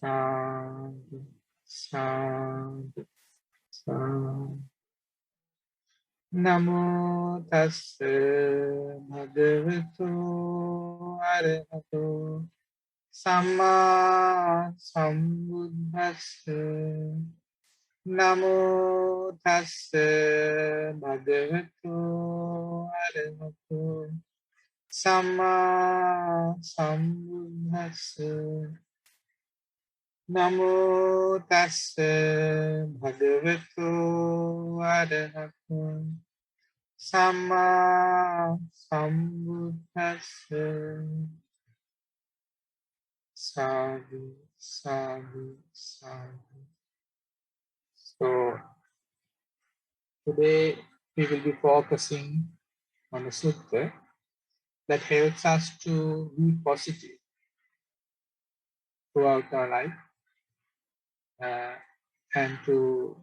Sadhu, sadhu, sadhu. Namo tassa bhagavato arahato samma sambuddhassa. Namo tassa bhagavato arahato samma sambuddhassa. Namo tassa bhagavato arahato samma sambuddhassa. Sadhu, sadhu, sadhu. So today we will be focusing on a sutta that helps us to be positive throughout our life uh, and to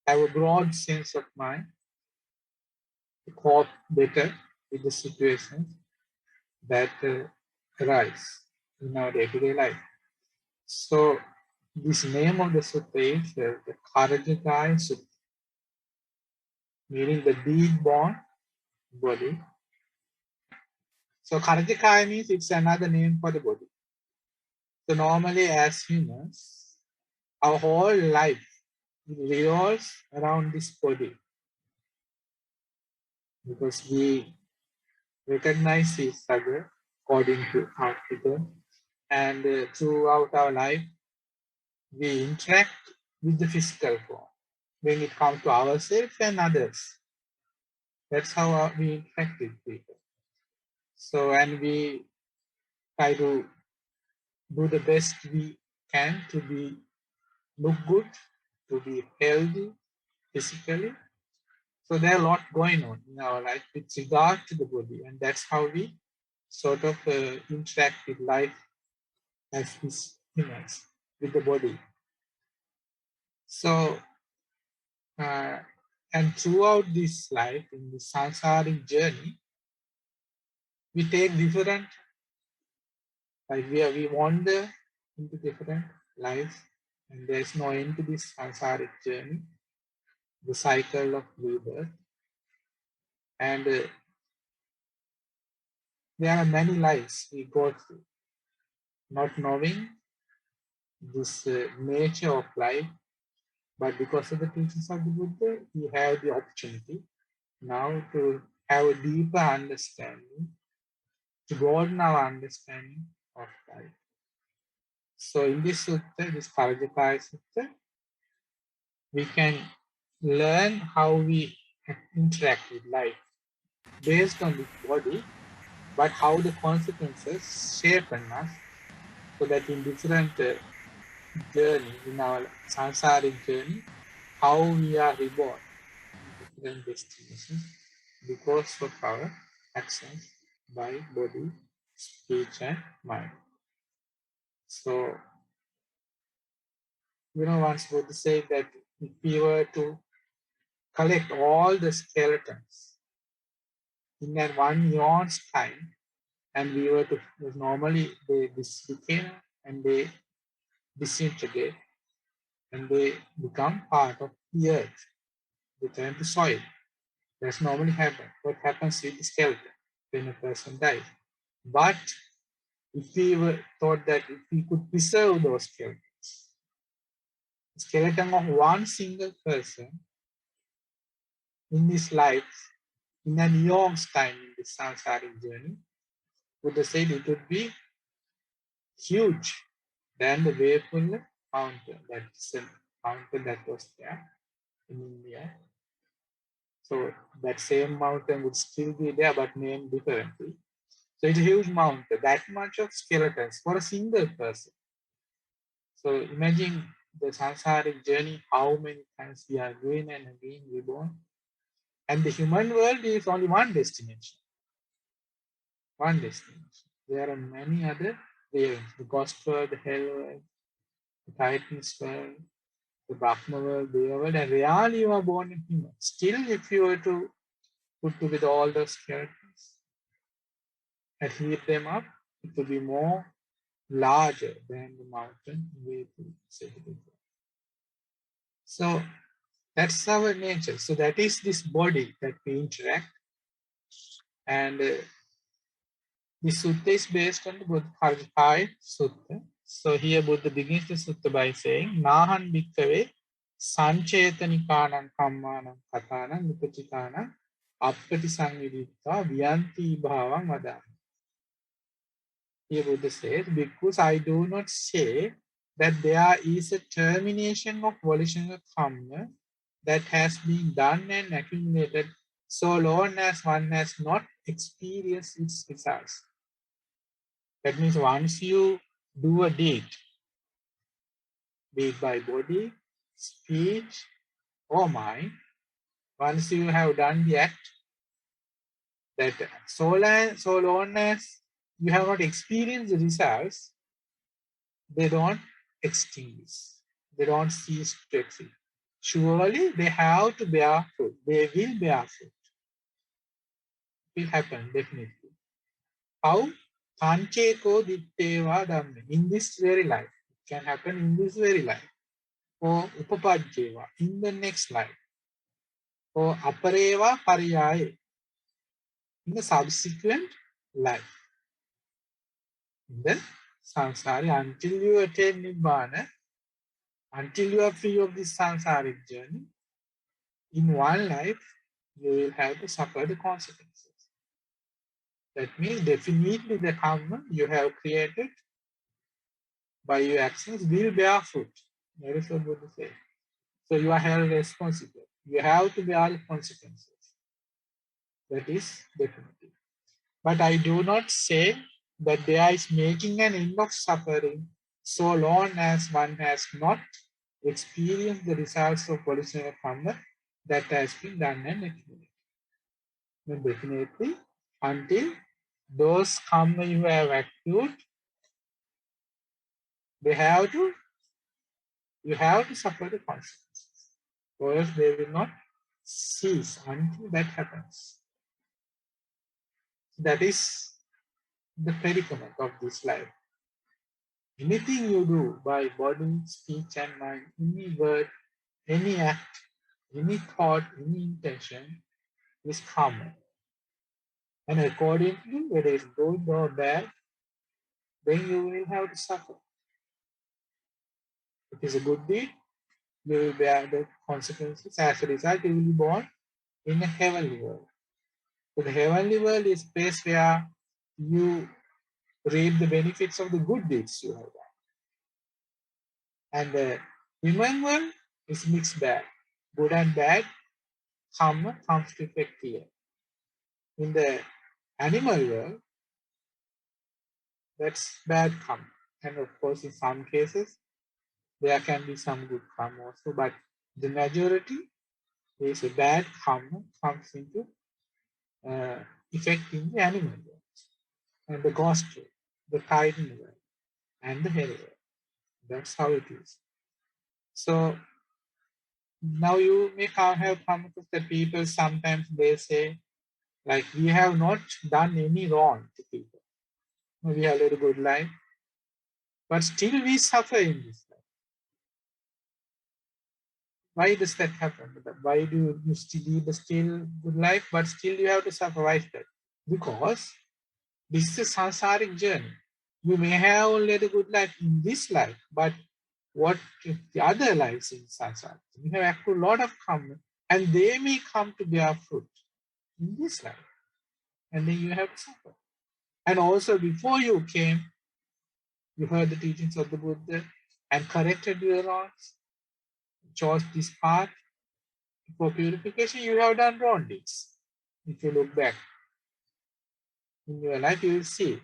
have a broad sense of mind to cope better with the situations that arise in our day-to-day life. So this name of the sutta is the Kharajagaya Sutta, meaning the deed-born body. So Kharajagaya means it's another name for the body. So normally as humans, our whole life revolves around this body because we recognize each other according to our figure, and throughout our life we interact with the physical form when it comes to ourselves and others. That's how we interact with people. So, and we try to do the best we can to be look good, to be healthy physically. So there are a lot going on in our life with regard to the body, and that's how we sort of interact with life as humans with the body. So, and throughout this life, in the samsaric journey, we take different, like we wander into different lives, and there's no end to this samsaric journey, the cycle of rebirth. And there are many lives we go through, not knowing this nature of life, but because of the teachings of the Buddha, we have the opportunity now to have a deeper understanding, to broaden our understanding of life. So in this sutta, this Kharajagaya Sutta, we can learn how we interact with life based on this body, but how the consequences shape on us, so that in different journey, in our samsaric journey, how we are reborn in different destinations because of our actions by body, speech, and mind. So, once Buddha said that if we were to collect all the skeletons in that 1 year's time, and we were to normally they dislocate and they disintegrate and they become part of the earth, they turn to soil. That's normally happen. What happens with the skeleton when a person dies? But if we were thought that if we could preserve those skeletons, the skeleton of one single person in his life, in an eon's time in this samsaric journey, Buddha said it would be huge than the Vepula mountain. That's a mountain that was there in India. So that same mountain would still be there, but named differently. So it's a huge mountain, that much of skeletons for a single person. So imagine the samsaric journey, how many times we are again and again reborn. And the human world is only one destination. One destination. There are many other realms, the ghost world, the hell world, the Titan's world, the Brahma world, the world, and really you are born in human. Still, if you were to put together all those characters and heat them up, it would be more larger than the mountain way to say it before. So that's our nature. So that is this body that we interact. And this sutta is based on the Buddha Sutta. So here Buddha begins the sutta by saying, Nahan bhikkave sanchetanikanam kammanam katanam upachitana appati sanviditta vyanti bhavam vadami. Here Buddha says, because I do not say that there is a termination of volitional karma that has been done and accumulated so long as one has not experienced its results. That means once you do a deed, be it by body, speech, or mind, once you have done the act, that so long as you have not experienced the results, they don't extinguish. They don't cease to exist. Surely they have to bear fruit. They will bear fruit. It will happen, definitely. How? Sancheko ditteva dhamme. In this very life. It can happen in this very life. Or upapajjeva, in the next life. Or apareva pariyaye, in the subsequent life. In the samsara, until you attain nibbana, until you are free of this samsaric journey, in one life, you will have to suffer the consequences. That means definitely the karma you have created by your actions will bear fruit. That is what Buddha says. So you are held responsible. You have to bear the consequences. That is definitive. But I do not say that there is making an end of suffering so long as one has not experienced the results of volitional karma that has been done and accumulated. But definitely, until those karma you have accrued, you have to suffer the consequences. Or else they will not cease until that happens. That is the predicament of this life. Anything you do by body, speech, and mind, any word, any act, any thought, any intention is karma. And accordingly, whether it's good or bad, then you will have to suffer. If it's a good deed, you will bear the consequences. As a result, you will be born in a heavenly world. So the heavenly world is a place where you reap the benefits of the good deeds you have done. And the human world is mixed bag. Good and bad karma comes to effect here. In the animal world, that's bad karma. And of course, in some cases, there can be some good karma also, but the majority is a bad karma comes into effect in the animal world. And the ghost world, the titan world, and the hell world. That's how it is. So now you may have come across that people sometimes they say, like, we have not done any wrong to people. We have led a good life, but still we suffer in this life. Why does that happen? Why do you still lead a still good life, but still you have to suffer? Why is that? Because this is a samsaric journey. You may have led a good life in this life, but what if the other lives in samsara? You have accrued a lot of karma, and they may come to bear fruit in this life, and then you have to suffer. And also, before you came, you heard the teachings of the Buddha and corrected your wrongs, chose this path for purification. You have done wrong deeds. If you look back in your life, you will see.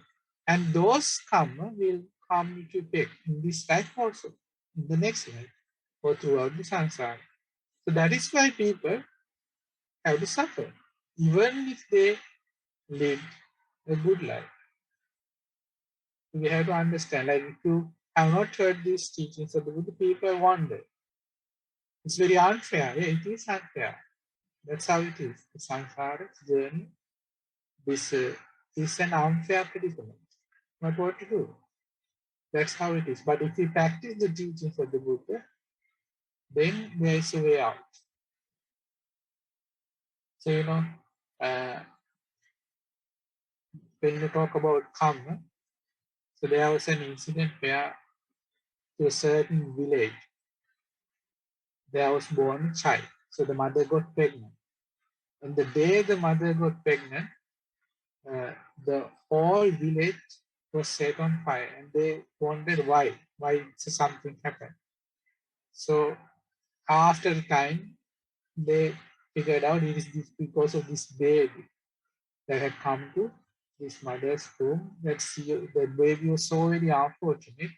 And those karma will come into effect in this life also, in the next life, or throughout the samsara. So that is why people have to suffer, even if they live a good life. We have to understand, like if you have not heard these teachings of the Buddha, people wonder. It's very unfair. Yeah, it is unfair. That's how it is. The samsara journey, this is an unfair predicament. But what to do? That's how it is. But if we practice the teachings of the Buddha, then there is a way out. So, when you talk about karma, so there was an incident where to a certain village, there was born a child. So the mother got pregnant. And the day the mother got pregnant, uh, the whole village was set on fire, and they wondered why something happened. So after a time, they figured out it is this because of this baby that had come to this mother's womb. The baby was so very unfortunate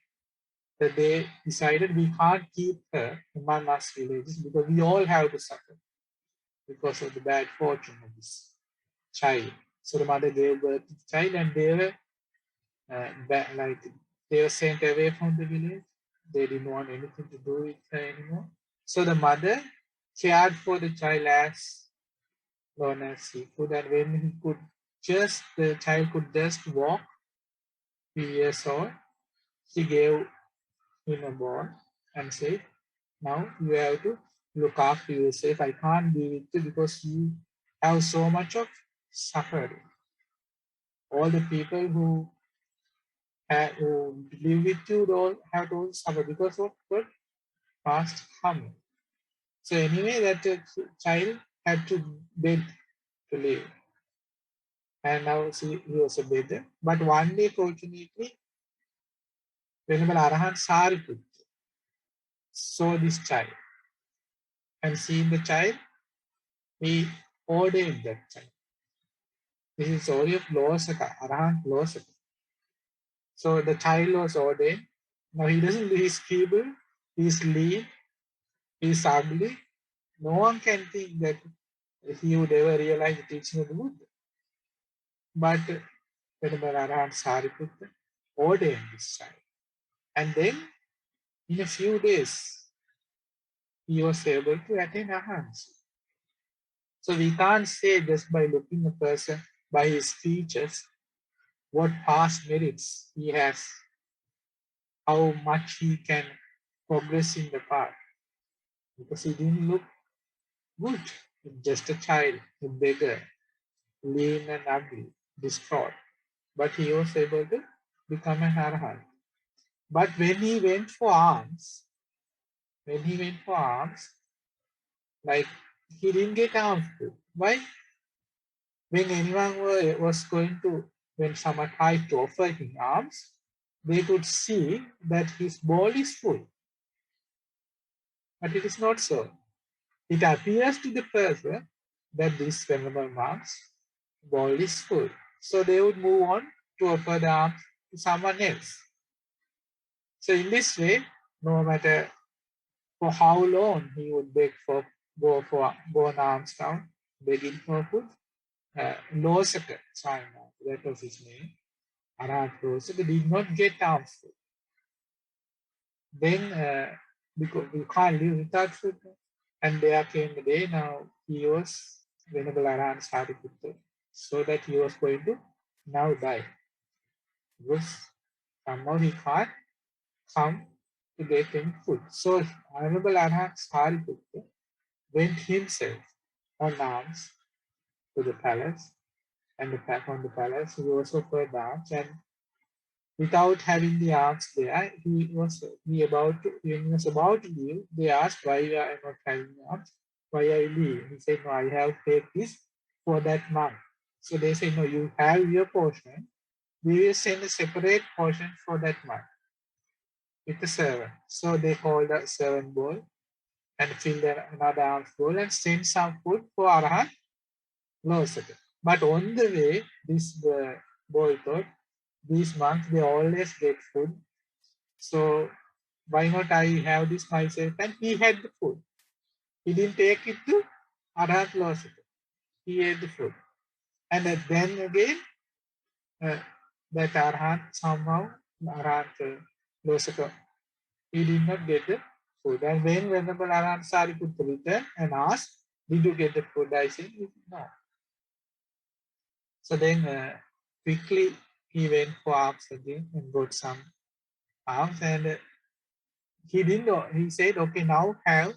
that they decided we can't keep her among us villages because we all have to suffer because of the bad fortune of this child. So the mother gave birth to the child, and they were like they were sent away from the village. They didn't want anything to do with her anymore. So the mother cared for the child as long as he could, and when he could the child could just walk, 3 years old, she gave him a ball and said, "Now you have to look after yourself. I can't be with you because you have so much of suffering. All the people who live with you don't have to suffer because of what past harm." So anyway, that child had to beg to live, and now he was a beggar. But one day, fortunately, Venerable Arahant Sariputta saw this child, and seeing the child, he ordained that child. This is the story of Losaka, Arahant Losaka. So the child was ordained. Now he doesn't, he's feeble, he's lean, he's ugly. No one can think that he would ever realize the teaching of the Buddha. But Venerable Arahant Sariputta ordained this child. And then in a few days, he was able to attain Arahants. So we can't say just by looking a person by his features what past merits he has, how much he can progress in the path. Because he didn't look good, just a child, a beggar, lean and ugly, distraught. But he was able to become an arahant. But when he went for alms, like he didn't get alms. Why? When anyone was going to, when someone tried to offer him alms, they could see that his bowl is full. But it is not so. It appears to the person that this venerable monk's bowl is full. So they would move on to offer the alms to someone else. So in this way, no matter for how long he would beg for, go on alms down, begging for food, Losaka, China, that was his name, Arahant Losaka did not get alms food. Then, because we can't live without food, and there came the day now he was Venerable Arahant Sariputta, so that he was going to now die. Because somehow he can't come to get any food. So Venerable Arahant Sariputta went himself on alms to the palace, and the back on the palace he also offered alms, and without having the alms there, when he was about to leave, they asked why you are not having alms, why are you leaving? He said, no, I have to take this for that month. So they said, no, you have your portion. We will send a separate portion for that month with the servant. So they called the servant boy and filled another alms bowl and sent some food for Arahant Losaka. But on the way, this boy thought, these monks, they always get food. So why not I have this myself? And he had the food. He didn't take it to Arahant Losaka. He ate the food. And then again, that Arahant somehow, Arahant Losaka, he did not get the food. And when Venerable Arahant Sariputta returned and asked, did you get the food? I said, no. So then quickly he went for alms again and got some alms, and he didn't know. He said, okay, now have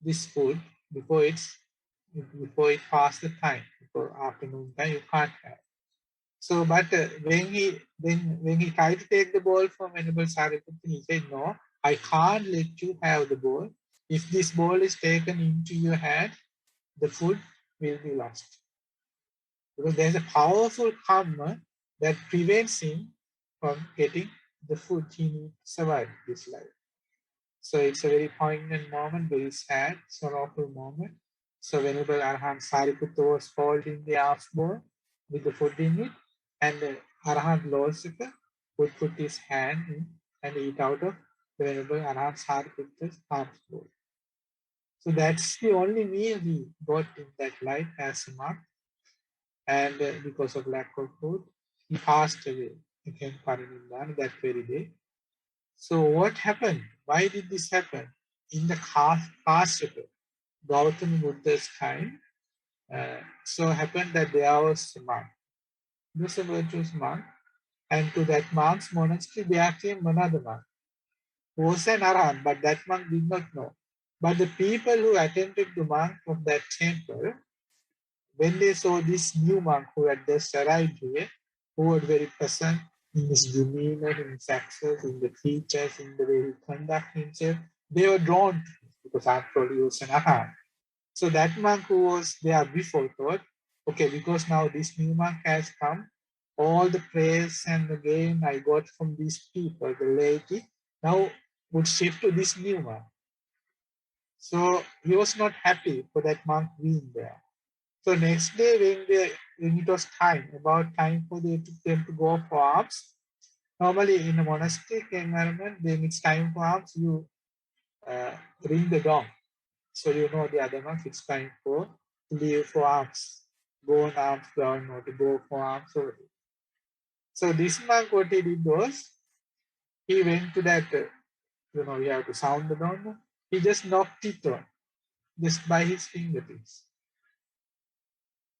this food before it passed the time, before afternoon time, you can't have. So, but when he tried to take the ball from Venerable Sariputta, he said, no, I can't let you have the ball. If this ball is taken into your hand, the food will be lost. Because there's a powerful karma that prevents him from getting the food he needs to survive this life. So it's a very poignant moment, very sad, sorrowful moment. So Venerable Arahant Sariputta was holding the alms bowl with the food in it, and Arahant Losika would put his hand in and eat out of the Venerable Arahant Sariputta's alms bowl. So that's the only meal he got in that life as a monk. And because of lack of food, he passed away, became Parinibbana that very day. So what happened? Why did this happen? In the past Gautama Buddha's time, so happened that there was a monk. He was a virtuous monk, and to that monk's monastery there came another monk who was an arahant, but that monk did not know. But the people who attended the monk of that temple, when they saw this new monk who had just arrived here, who was very pleasant in his demeanor, in his accents, in the features, in the way he conducted himself, they were drawn to him because after all he was an arahant. So that monk who was there before thought, okay, because now this new monk has come, all the praise and the gain I got from these people, the laity, now would shift to this new monk. So he was not happy for that monk being there. So next day when it was about time for them to go for alms, normally in a monastic environment, when it's time for alms, you ring the gong. So you know the other month it's time for leave for alms, go on alms ground or to go for alms. So this monk, what he did was, he went to that, you have to sound the gong. He just knocked it on, just by his fingertips.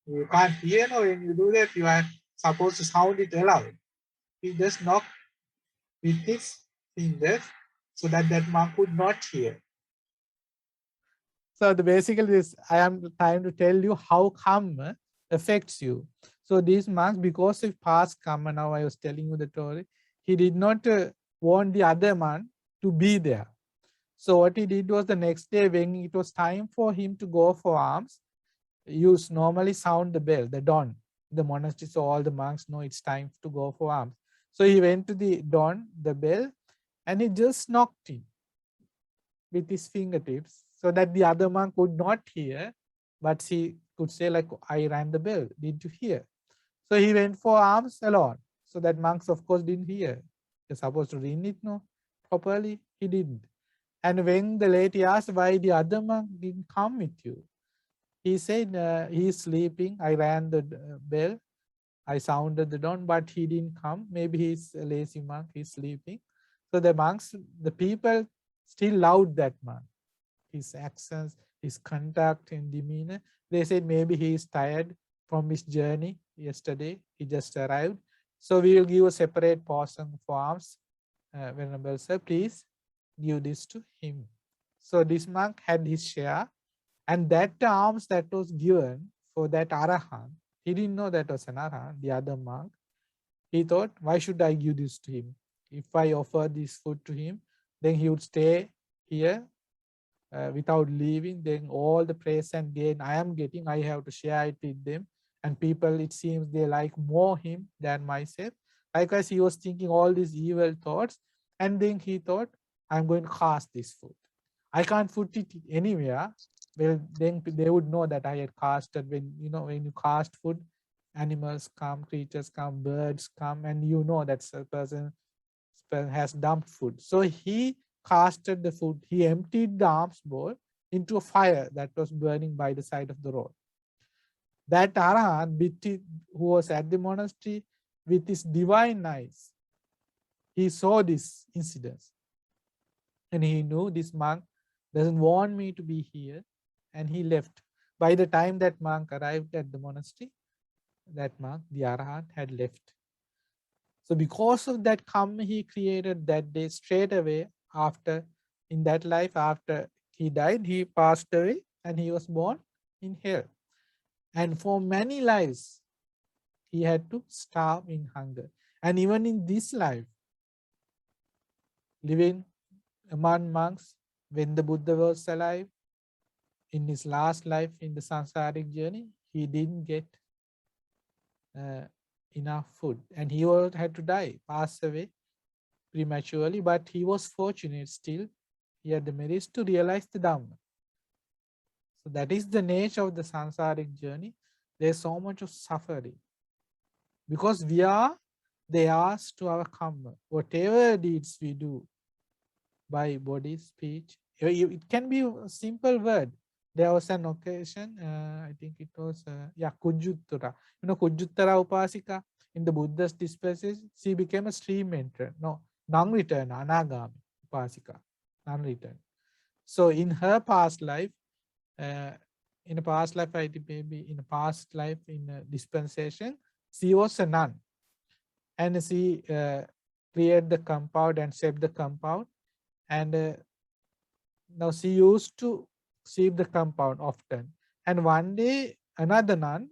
You can't hear, no, when you do that, you are supposed to sound it aloud. He just knocked with his fingers so that that monk would not hear. So basically this, I am trying to tell you how karma affects you. So these monks, because of past karma, now I was telling you the story, he did not want the other man to be there. So what he did was the next day when it was time for him to go for alms, you normally sound the bell, the dawn, the monastery, so all the monks know it's time to go for alms. So he went to the dawn, the bell, and he just knocked it with his fingertips so that the other monk could not hear, but he could say like, I rang the bell, did you hear? So he went for alms alone. So that monks of course didn't hear. They're supposed to ring it no properly, he didn't. And when the lady asked why the other monk didn't come with you, he said he's sleeping, I rang the bell, I sounded the dawn, but he didn't come. Maybe he's a lazy monk, he's sleeping. So the monks, the people still loved that monk. His accents, his conduct and demeanor. They said maybe he is tired from his journey yesterday. He just arrived. So we will give a separate portion for alms. Venerable sir, please give this to him. So this monk had his share, and that alms that was given for that arahant, he didn't know that was an arahant, the other monk. He thought, why should I give this to him? If I offer this food to him, then he would stay here without leaving. Then all the praise and gain I am getting, I have to share it with them. And people, it seems they like more him than myself. Likewise, he was thinking all these evil thoughts. And then he thought, I'm going to cast this food. I can't put it anywhere. Well, then they would know that I had casted. When when you cast food, animals come, creatures come, birds come, and you know that a person has dumped food. So he casted the food. He emptied the alms bowl into a fire that was burning by the side of the road. That arahant, who was at the monastery, with his divine eyes, he saw this incident, and he knew this monk doesn't want me to be here, and he left. By the time that monk arrived at the monastery, that monk, the arahant, had left. So because of that karma he created that day, straight away after, in that life, after he died, he passed away and he was born in hell. And for many lives, he had to starve in hunger. And even in this life, living among monks, when the Buddha was alive, in his last life in the samsaric journey, he didn't get uh, enough food and he had to die, pass away prematurely, but he was fortunate still. He had the merits to realize the Dhamma. So that is the nature of the samsaric journey. There's so much of suffering because we are the heirs to our karma. Whatever deeds we do by body, speech, it can be a simple word. There was an occasion, I think it was, Kujjuttara. You know, Kujjuttara Upasika, in the Buddha's dispensation, she became a stream entrant. No, non-return, Anagami Upasika, non-return. So in her past life, in a past life, I think maybe in a past life in a dispensation, she was a nun. And she created the compound and shaped the compound. And now she used to shape the compound often. And one day, another nun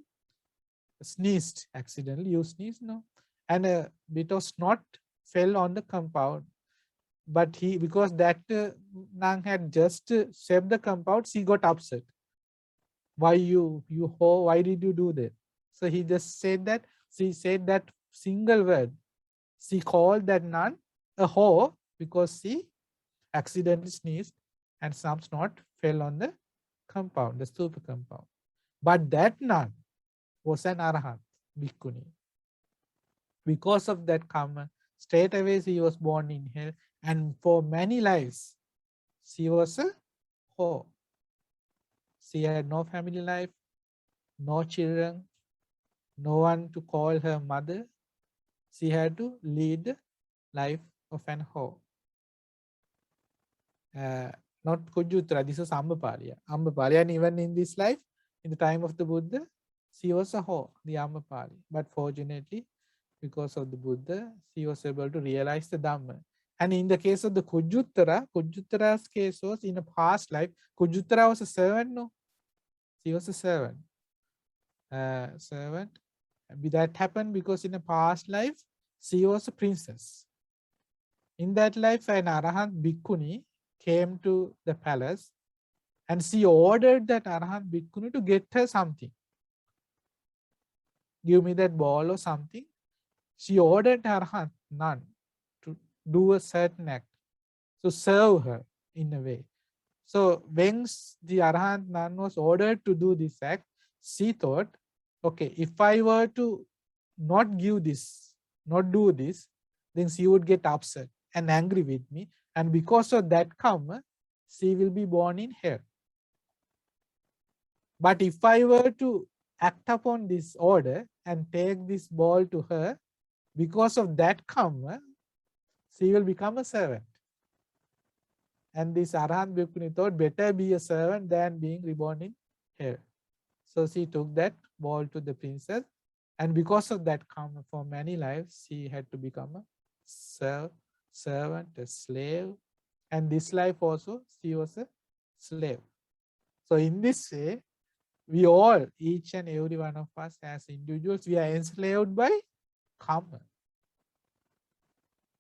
sneezed accidentally. You sneezed, no? And a bit of snot fell on the compound. But he, because that nun had just shaped the compound, she got upset. Why why did you do that? So he just said that, she said that single word. She called that nun a whore because she accidentally sneezed and some snot fell on the compound, the stupa compound. But that nun was an arahant, bhikkhuni. Because of that karma, straight away she was born in hell, and for many lives she was a whore. She had no family life, no children, no one to call her mother. She had to lead the life of an whore. Not Kujjuttara, this was Ambapaliya. Ambapaliya, and even in this life, in the time of the Buddha, she was a whore, the Ambapali. But fortunately, because of the Buddha, she was able to realize the Dhamma. And in the case of the Kujjuttara, Kujjuttara's case was in a past life. Kujjuttara was a servant, no? She was a servant. That happened because in a past life, she was a princess. In that life, an Arahant Bhikkhuni came to the palace and she ordered that Arahant Bhikkhuni to get her something. Give me that ball or something. She ordered Arahant nun to do a certain act, to serve her in a way. So when the Arahant nun was ordered to do this act, she thought, okay, if I were to not give this, not do this, then she would get upset and angry with me. And because of that karma, she will be born in hell. But if I were to act upon this order and take this ball to her, because of that karma, she will become a servant. And this Arahant Bhikkhuni thought better be a servant than being reborn in hell. So she took that ball to the princess. And because of that karma, for many lives, she had to become a servant, a slave. And this life also, she was a slave. So in this way, we all, each and every one of us as individuals, we are enslaved by karma.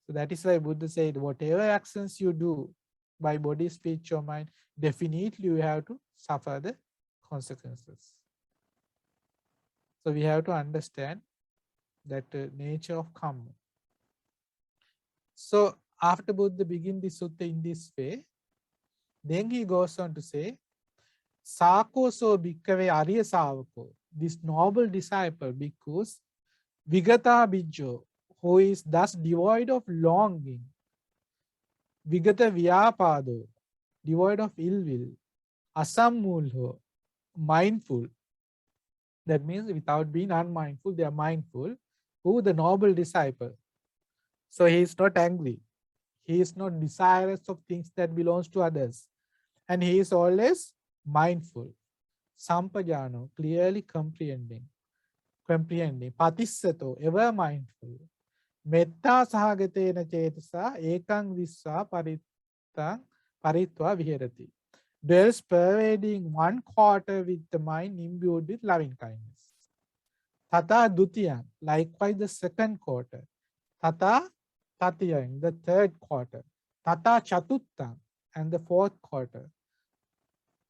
So that is why Buddha said, whatever actions you do by body, speech, or mind, definitely you have to suffer the consequences. So we have to understand that nature of karma. So after Buddha begin this sutta in this way, then he goes on to say, Sako so bhikkhave arya savako, this noble disciple bhikkhus, vigata bijjo, who is thus devoid of longing, vigata vyapado, devoid of ill will, asammulho, mindful. That means without being unmindful, they are mindful. Who? The noble disciple. So he is not angry. He is not desirous of things that belongs to others. And he is always mindful. Sampajano, clearly comprehending. Patissato, ever mindful. Metta sahagatena cetasa ekang vissa paritva viherati. Dwells pervading one quarter with the mind imbued with loving kindness. Tata dutiyang, likewise the second quarter. Tata tatiyang, the third quarter. Tata chatuttam, and the fourth quarter.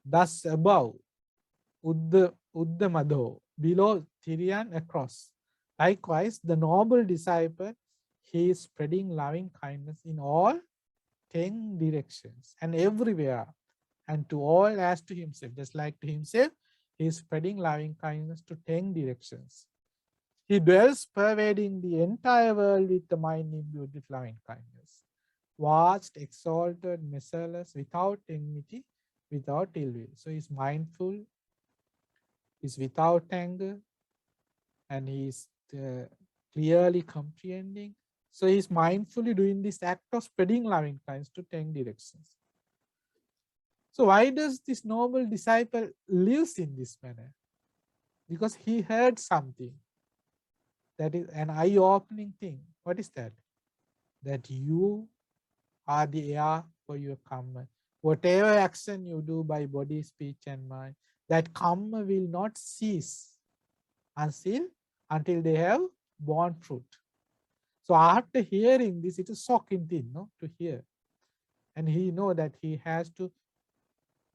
Thus above, Uddhamadho, below Tiriyan across. Likewise, the noble disciple, he is spreading loving kindness in all 10 directions and everywhere, and to all as to himself. Just like to himself, he is spreading loving kindness to 10 directions. He dwells pervading the entire world with the mind imbued with loving kindness. Vast, exalted, measureless, without enmity, without ill will. So he is mindful, is without anger, and he is clearly comprehending. So he is mindfully doing this act of spreading loving kindness to 10 directions. So why does this noble disciple lives in this manner? Because he heard something that is an eye-opening thing. What is that? That you are the air for your karma. Whatever action you do by body, speech, and mind, that karma will not cease until they have borne fruit. So after hearing this, it is shocking thing, no, to hear. And he know that he has to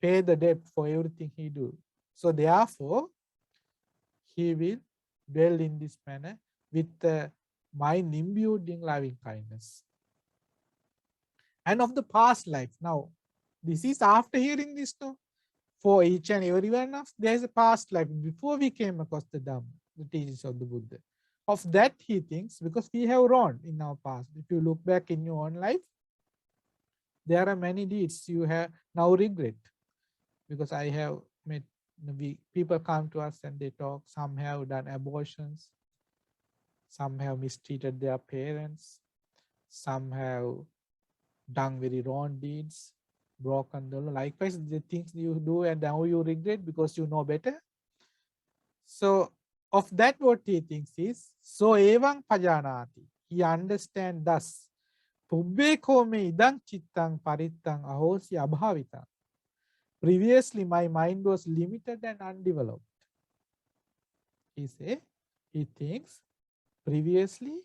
pay the debt for everything he do. So therefore, he will dwell in this manner with the mind imbued in loving kindness. And of the past life. Now, this is after hearing this, no? For each and every one of us, there is a past life before we came across the Dhamma, the teachings of the Buddha. Of that he thinks, because we have wronged in our past. If you look back in your own life, there are many deeds you have now regret. Because I have met people come to us and they talk. Some have done abortions. Some have mistreated their parents. Some have done very wrong deeds, broken the law. Likewise, the things you do and now you regret because you know better. So of that what he thinks is, so evang pajanati, he understands thus, pubbe kome idang chittang parittang ahosi abhavita. Previously my mind was limited and undeveloped. He thinks previously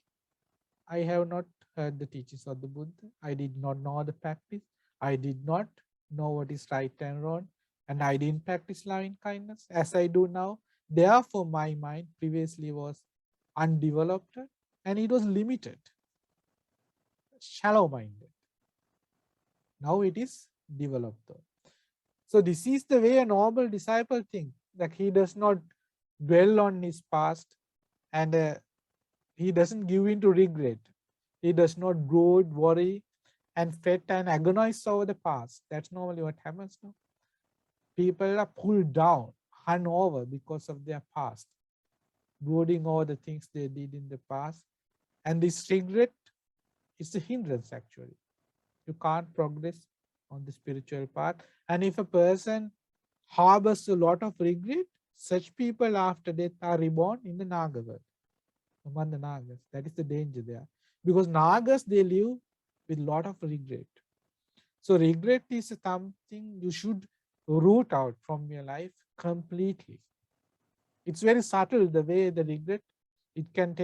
I have not heard the teachings of the Buddha. I did not know the practice. I did not know what is right and wrong. And I didn't practice loving kindness as I do now. Therefore, my mind previously was undeveloped and it was limited, shallow-minded. Now it is developed. So this is the way a noble disciple thinks, that he does not dwell on his past and he doesn't give in to regret. He does not brood, worry, and fret and agonize over the past. That's normally what happens now. People are pulled down, hung over because of their past, brooding over the things they did in the past. And this regret is a hindrance actually. You can't progress on the spiritual path. And if a person harbors a lot of regret, such people after death are reborn in the Naga world, among the Nagas. That is the danger there. Because Nagas, they live with a lot of regret. So regret is something you should root out from your life completely. It's very subtle, the way the regret, it can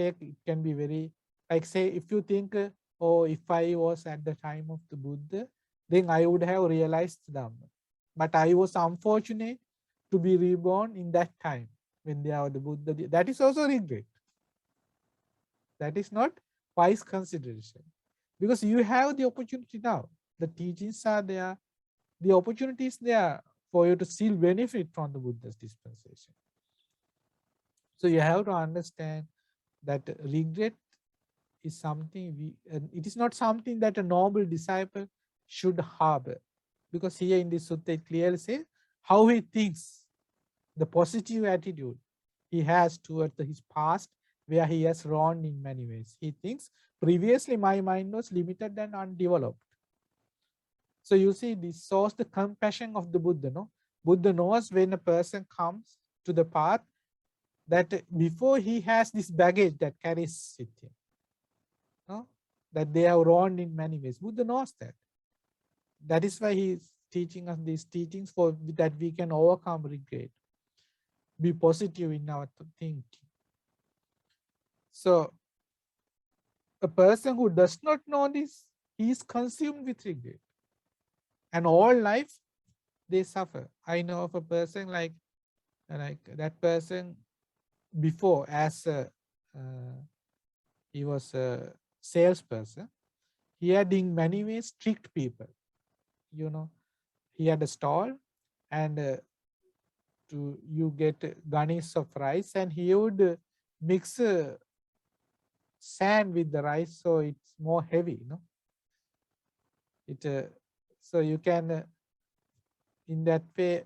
be very, like say, if you think, oh, if I was at the time of the Buddha, then I would have realized Dhamma. But I was unfortunate to be reborn in that time when they are the Buddha. That is also regret. That is not wise consideration, because you have the opportunity now. The teachings are there, the opportunity is there for you to still benefit from the Buddha's dispensation. So you have to understand that regret is something it is not something that a noble disciple should harbor, because here in this sutta it clearly says how he thinks, the positive attitude he has towards his past, where he has wronged in many ways. He thinks previously my mind was limited and undeveloped. So you see, this shows the compassion of the Buddha. No, Buddha knows when a person comes to the path that before he has this baggage that carries with him. that they have wronged in many ways. Buddha knows that. That is why he is teaching us these teachings for that we can overcome regret, be positive in our thinking. So a person who does not know this, he is consumed with regret, and all life they suffer. I know of a person like that person before, as a he was a salesperson. He had in many ways tricked people. You know, he had a stall, and you get gunnies of rice, and he would mix sand with the rice, so it's more heavy. So you can in that way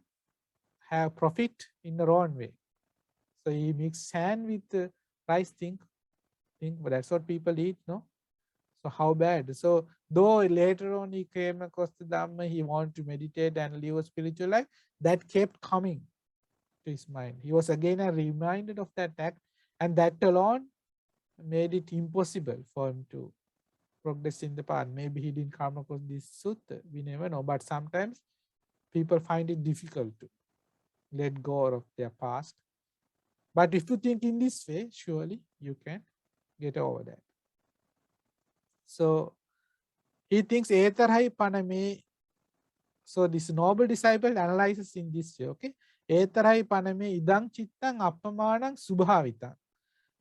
have profit in the wrong way. So he mixed sand with rice. Think, but that's what people eat, no? So how bad? So though later on he came across the Dhamma, he wanted to meditate and live a spiritual life, that kept coming to his mind. He was again reminded of that act, and that alone made it impossible for him to progress in the path. Maybe he didn't come across this sutta, we never know. But sometimes people find it difficult to let go of their past. But if you think in this way, surely you can get over that. So he thinks Etarai Paname. So this noble disciple analyzes in this way, okay? Etarai Paname idang chittang appamanang subhavitang.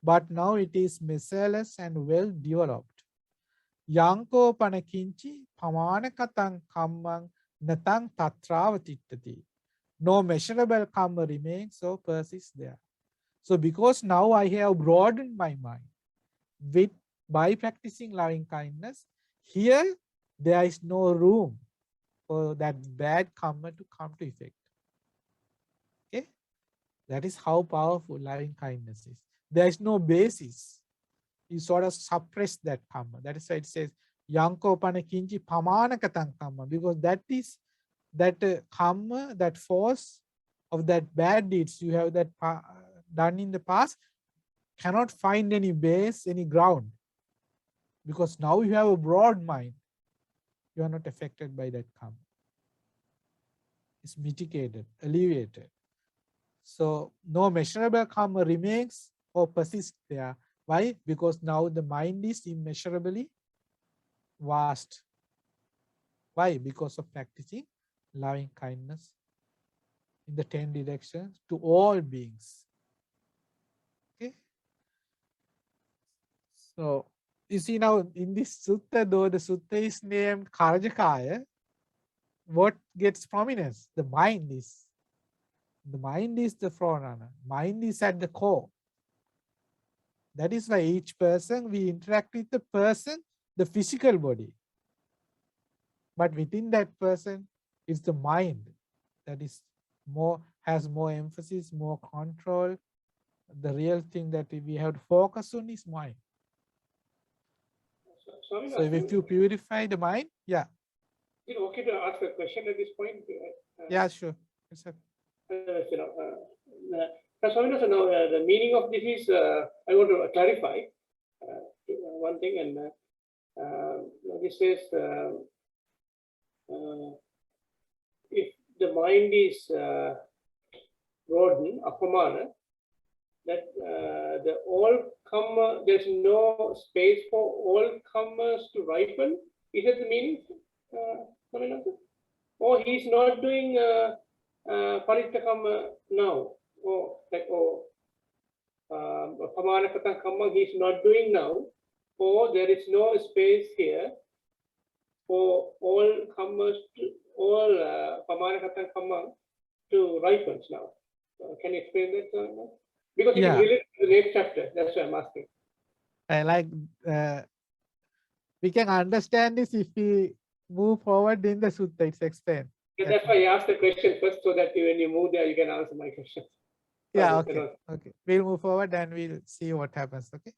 But now it is measureless and well developed. Yanko panakinchi pamanakatang kammang natang tatravatittati. No measurable karma remains, so persists there. So because now I have broadened my mind by practicing loving kindness, here there is no room for that bad karma to come to effect. Okay, that is how powerful loving kindness is. There is no basis. You sort of suppress that karma. That is why it says yanko panakinchi pamanakatang karma, because that is that karma, that force of that bad deeds you have that done in the past cannot find any base, any ground, because now you have a broad mind. You are not affected by that karma. It's mitigated, alleviated. So no measurable karma remains or persists there. Why? Because now the mind is immeasurably vast. Why? Because of practicing loving kindness in the 10 directions to all beings. Okay. So you see now in this sutta, though the sutta is named Karajakaya, what gets prominence? The mind is the forerunner. Mind is at the core. That is why each person, we interact with the person, the physical body. But within that person is the mind that is has more emphasis, more control. The real thing that we have to focus on is mind. So if you purify the mind, yeah. Is it okay to ask a question at this point? Yeah, sure. So now the meaning of this is, I want to clarify one thing, and this says if the mind is broadened, apamana, that the all karma, there's no space for all karmas to ripen. Is that the meaning, Swaminathan? Or he's not doing paritta karma now, or like pamanakatang karma he's not doing now, or there is no space here for all karmas to all pamanakatang karma to ripen now. Can you explain that? Because it is related to the next chapter. That's why I'm asking. We can understand this if we move forward in the sutta. It's explained. Yeah, that's why I asked the question first, so that when you move there, you can answer my question. Yeah, okay. We'll move forward and we'll see what happens. Okay,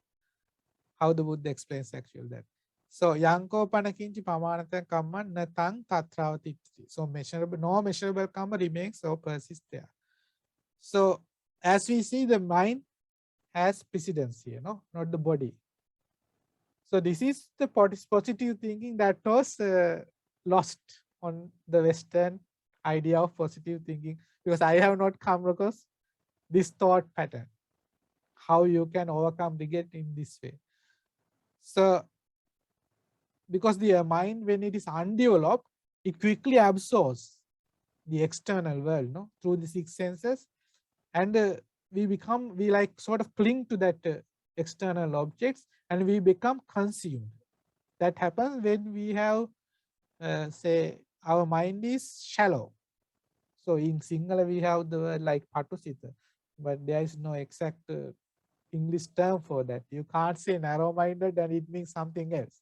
how the Buddha explains actually that. So yanko panakinchi pamanatang kamma natang tatravati. So no measurable karma remains or persists there. So as we see, the mind has precedence here, not the body. So this is the positive thinking that was lost on the Western idea of positive thinking, because I have not come across this thought pattern, how you can overcome regret in this way. So because the mind, when it is undeveloped, it quickly absorbs the external world, no, through the six senses, and we like sort of cling to that external objects, and we become consumed. That happens when we have say our mind is shallow. So in Sinhala we have the word like patusita, but there is no exact English term for that. You can't say narrow-minded and it means something else.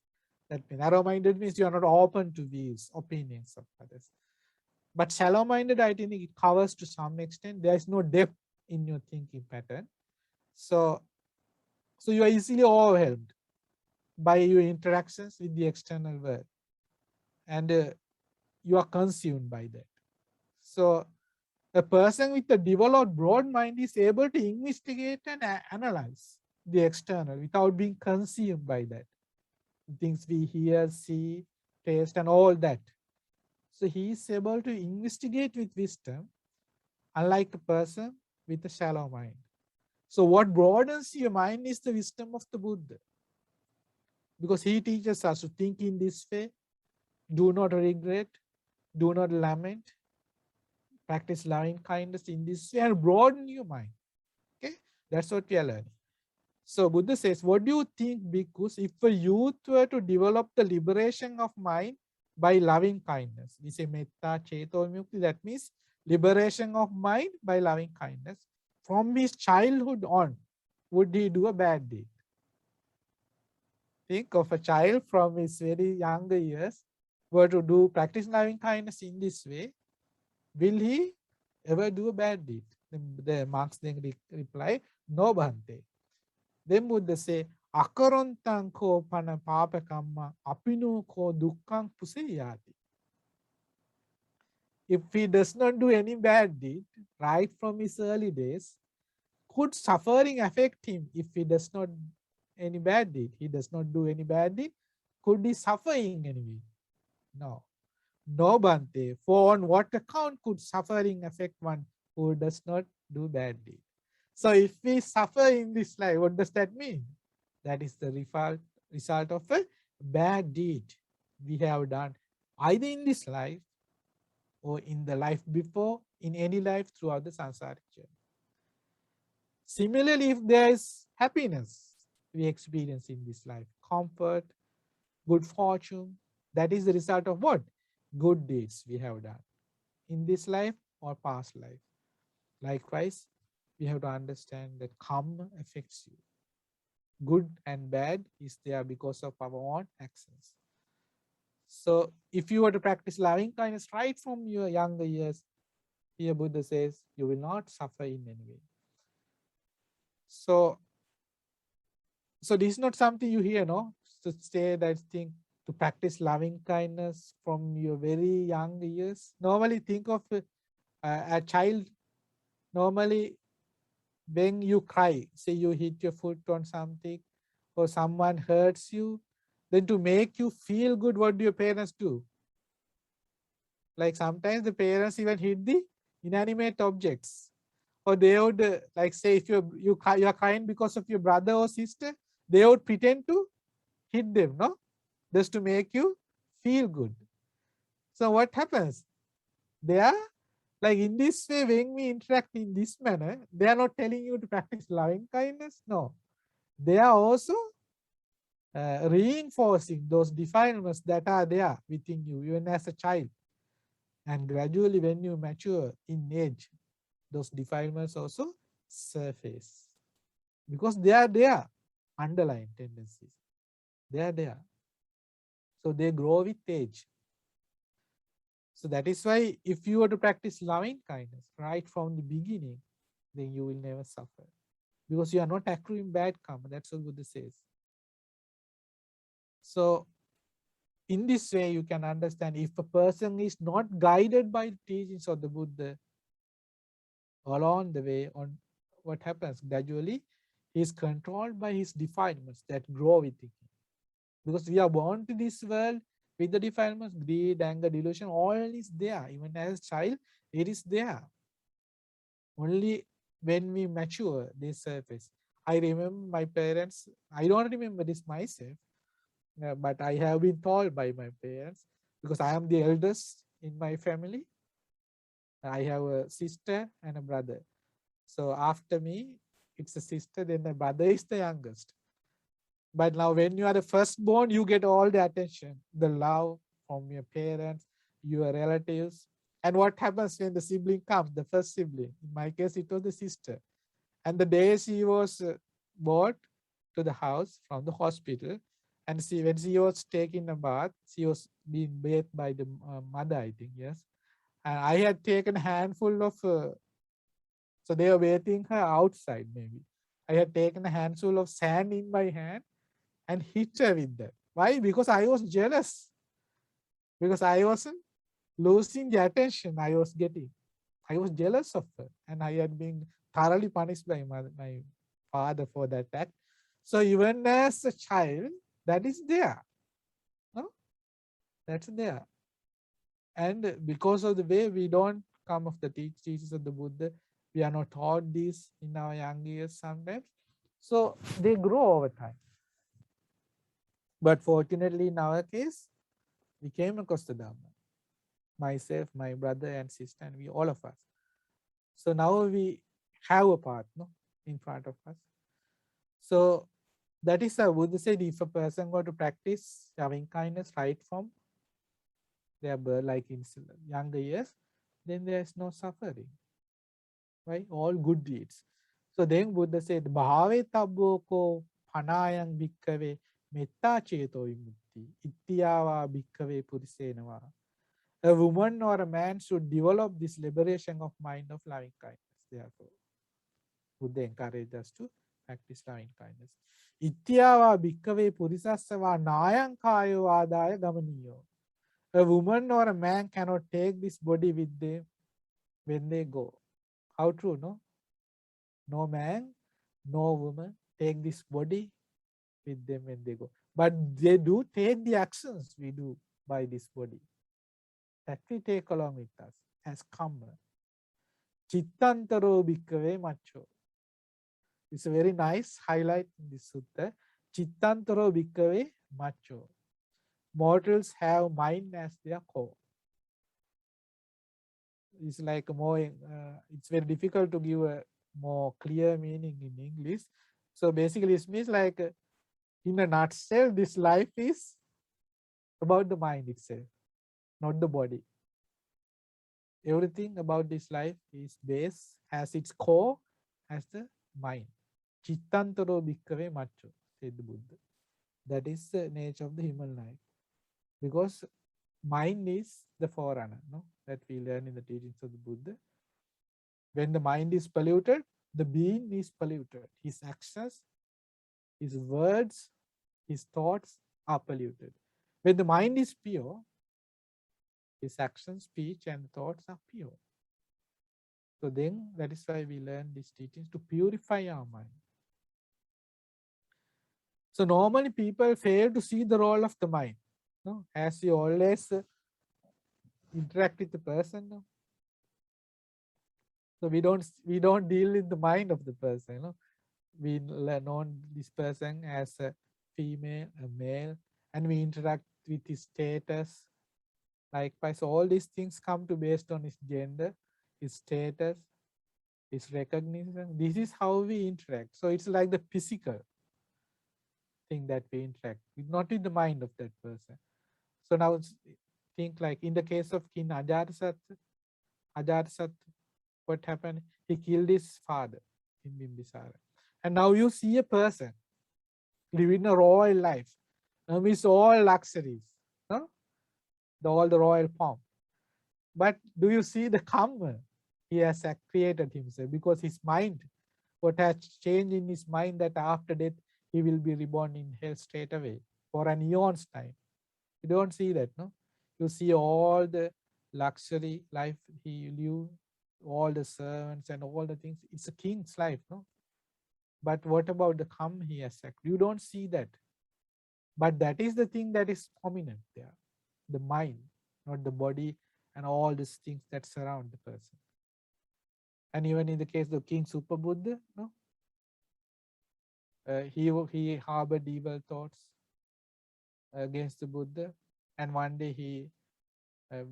That narrow-minded means you are not open to views, opinions of others. But shallow-minded, I think it covers to some extent. There is no depth in your thinking pattern. So you are easily overwhelmed by your interactions with the external world, and you are consumed by that. So a person with a developed broad mind is able to investigate and analyze the external without being consumed by that. Things we hear, see, taste, and all that. So he is able to investigate with wisdom, unlike a person with a shallow mind. So what broadens your mind is the wisdom of the Buddha, because he teaches us to think in this way, do not regret, do not lament, practice loving kindness in this way, and broaden your mind. Okay, that's what we are learning. So Buddha says, what do you think, bhikkhus, if a youth were to develop the liberation of mind by loving kindness? We say metta ceto vimukti, that means liberation of mind by loving kindness. From his childhood on, would he do a bad deed? Think of a child from his very younger years were to do practice loving kindness in this way. Will he ever do a bad deed? The monks then reply, no bhante. Then Buddha say, akarontan ko pana papa kamma apinu ko dukkang puseyati. If he does not do any bad deed right from his early days, could suffering affect him if he does not any bad deed? He does not do any bad deed. Could he suffer in any way? No. No bhante. For on what account could suffering affect one who does not do bad deed? So if we suffer in this life, what does that mean? That is the result of a bad deed we have done either in this life or in the life before, in any life throughout the samsaric journey. Similarly, if there is happiness we experience in this life, comfort, good fortune, that is the result of what? Good deeds we have done in this life or past life. Likewise, we have to understand that karma affects you. Good and bad is there because of our own actions. So if you were to practice loving kindness right from your younger years, here Buddha says you will not suffer in any way. So this is not something you hear, no? To say that thing, to practice loving kindness from your very young years. Normally think of a child, normally when you cry, say you hit your foot on something or someone hurts you, then to make you feel good, what do your parents do? Like sometimes the parents even hit the inanimate objects, or they would like say if you are crying because of your brother or sister, they would pretend to hit them, no, just to make you feel good. So what happens? They are like in this way, when we interact in this manner, they are not telling you to practice loving kindness. No, they are also reinforcing those defilements that are there within you, even as a child. And gradually, when you mature in age, those defilements also surface because they are there, underlying tendencies. They are there. So they grow with age. So that is why if you were to practice loving kindness right from the beginning, then you will never suffer because you are not accruing bad karma. That's what Buddha says. So in this way, you can understand if a person is not guided by the teachings of the Buddha along the way, on what happens gradually, he is controlled by his defilements that grow within him. Because we are born to this world with the defilements, greed, anger, delusion, all is there. Even as a child, it is there. Only when we mature, they surface. I remember my parents, I don't remember this myself, but I have been told by my parents, because I am the eldest in my family. I have a sister and a brother. So after me, it's a sister, then the brother is the youngest. But now when you are the firstborn, you get all the attention, the love from your parents, your relatives. And what happens when the sibling comes, the first sibling? In my case, it was the sister. And the day she was brought to the house from the hospital, and when she was taking a bath, she was being bathed by the mother, I think, yes. And I had taken a handful of, so they were bathing her outside maybe. I had taken a handful of sand in my hand and hit her with that. Why? Because I was jealous. Because I wasn't losing the attention I was getting. I was jealous of her, and I had been thoroughly punished by my father for that act. So even as a child, that is there. No? That's there. And because of the way we don't come of the teachings of the Buddha, we are not taught this in our young years sometimes. So they grow over time. But fortunately, in our case, we came across the Dhamma. Myself, my brother and sister, and we, all of us. So now we have a path, no, in front of us. So that is how Buddha said, if a person going to practice loving kindness right from their birth, like in younger years, then there is no suffering, right? All good deeds. So then Buddha said, Bhave tabbo ko panayang bhikkave metta cheto vimutti ittiyava bhikkave purisenava. A woman or a man should develop this liberation of mind of loving kindness. Therefore, Buddha encourages us to practice loving kindness. Ittiyava bhikkave purisasava nayang kayo adaya gamaniyo. A woman or a man cannot take this body with them when they go. How true, no? No man, no woman take this body with them when they go. But they do take the actions we do by this body. That we take along with us as karma. Chittantaro bhikkave macho. It's a very nice highlight in this sutta. Chittantaro bhikkave macho. Mortals have mind as their core. It's like more, it's very difficult to give a more clear meaning in English. So basically it means like, in a nutshell, this life is about the mind itself, not the body. Everything about this life is based as its core as the mind. Chittantaro bhikkave macho, said the Buddha. That is the nature of the human life. Because mind is the forerunner, no? That we learn in the teachings of the Buddha. When the mind is polluted, the being is polluted. His actions, his words, his thoughts are polluted. When the mind is pure, his actions, speech, and thoughts are pure. So then that is why we learn these teachings to purify our mind. So normally people fail to see the role of the mind. No? As you always interact with the person, no? So we don't deal with the mind of the person. No? We know this person as a female, a male, and we interact with his status. Likewise, all these things come to based on his gender, his status, his recognition. This is how we interact. So it's like the physical thing that we interact with, not with the mind of that person. So now think like in the case of King Ajatasattu, what happened? He killed his father in Bimbisara. And now you see a person living a royal life amidst all luxuries, no? All the royal pomp. But do you see the karma he has created himself? Because his mind, what has changed in his mind, that after death he will be reborn in hell straight away for an eon's time. You don't see that, no? You see all the luxury life he lived, all the servants and all the things. It's a king's life, no? But what about the karma he has said? You don't see that. But that is the thing that is prominent there, the mind, not the body and all these things that surround the person. And even in the case of King Superbuddha, no, he harbored evil thoughts against the Buddha, and one day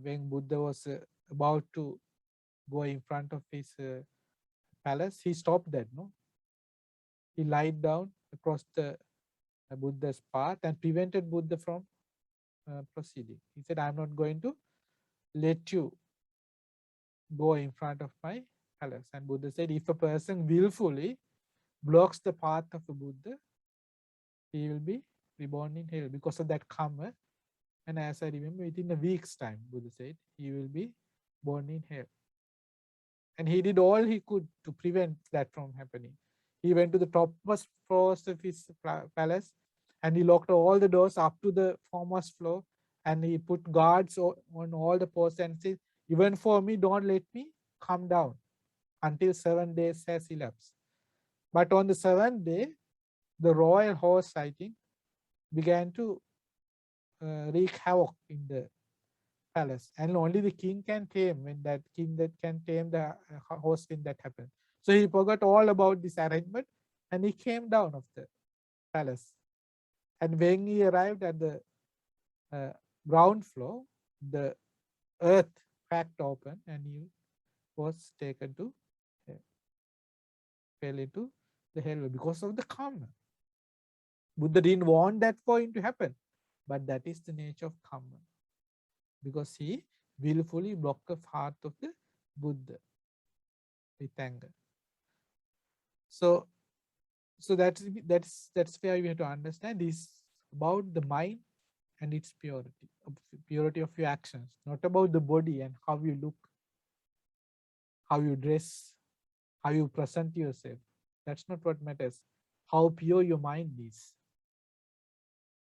when Buddha was about to go in front of his palace, he stopped that. No, he lied down across the Buddha's path and prevented Buddha from proceeding. He said, "I'm not going to let you go in front of my palace." And Buddha said, if a person willfully blocks the path of a Buddha, he will be reborn in hell because of that karma. And as I remember, within a week's time, Buddha said, he will be born in hell. And he did all he could to prevent that from happening. He went to the topmost floors of his palace and he locked all the doors up to the foremost floor, and he put guards on all the posts and said, even for me, don't let me come down until 7 days has elapsed. But on the 7th day, the royal horse, I think, began to wreak havoc in the palace, and only the king can tame the horse when that happens. So he forgot all about this arrangement and he came down of the palace. And when he arrived at the ground floor, the earth cracked open and he was taken to fell into the hell because of the karma. Buddha didn't want that for him to happen, but that is the nature of karma, because he willfully blocked the path of the Buddha with anger. So that's where we have to understand this about the mind and its purity of your actions, not about the body and how you look, how you dress, how you present yourself. That's not what matters. How pure your mind is.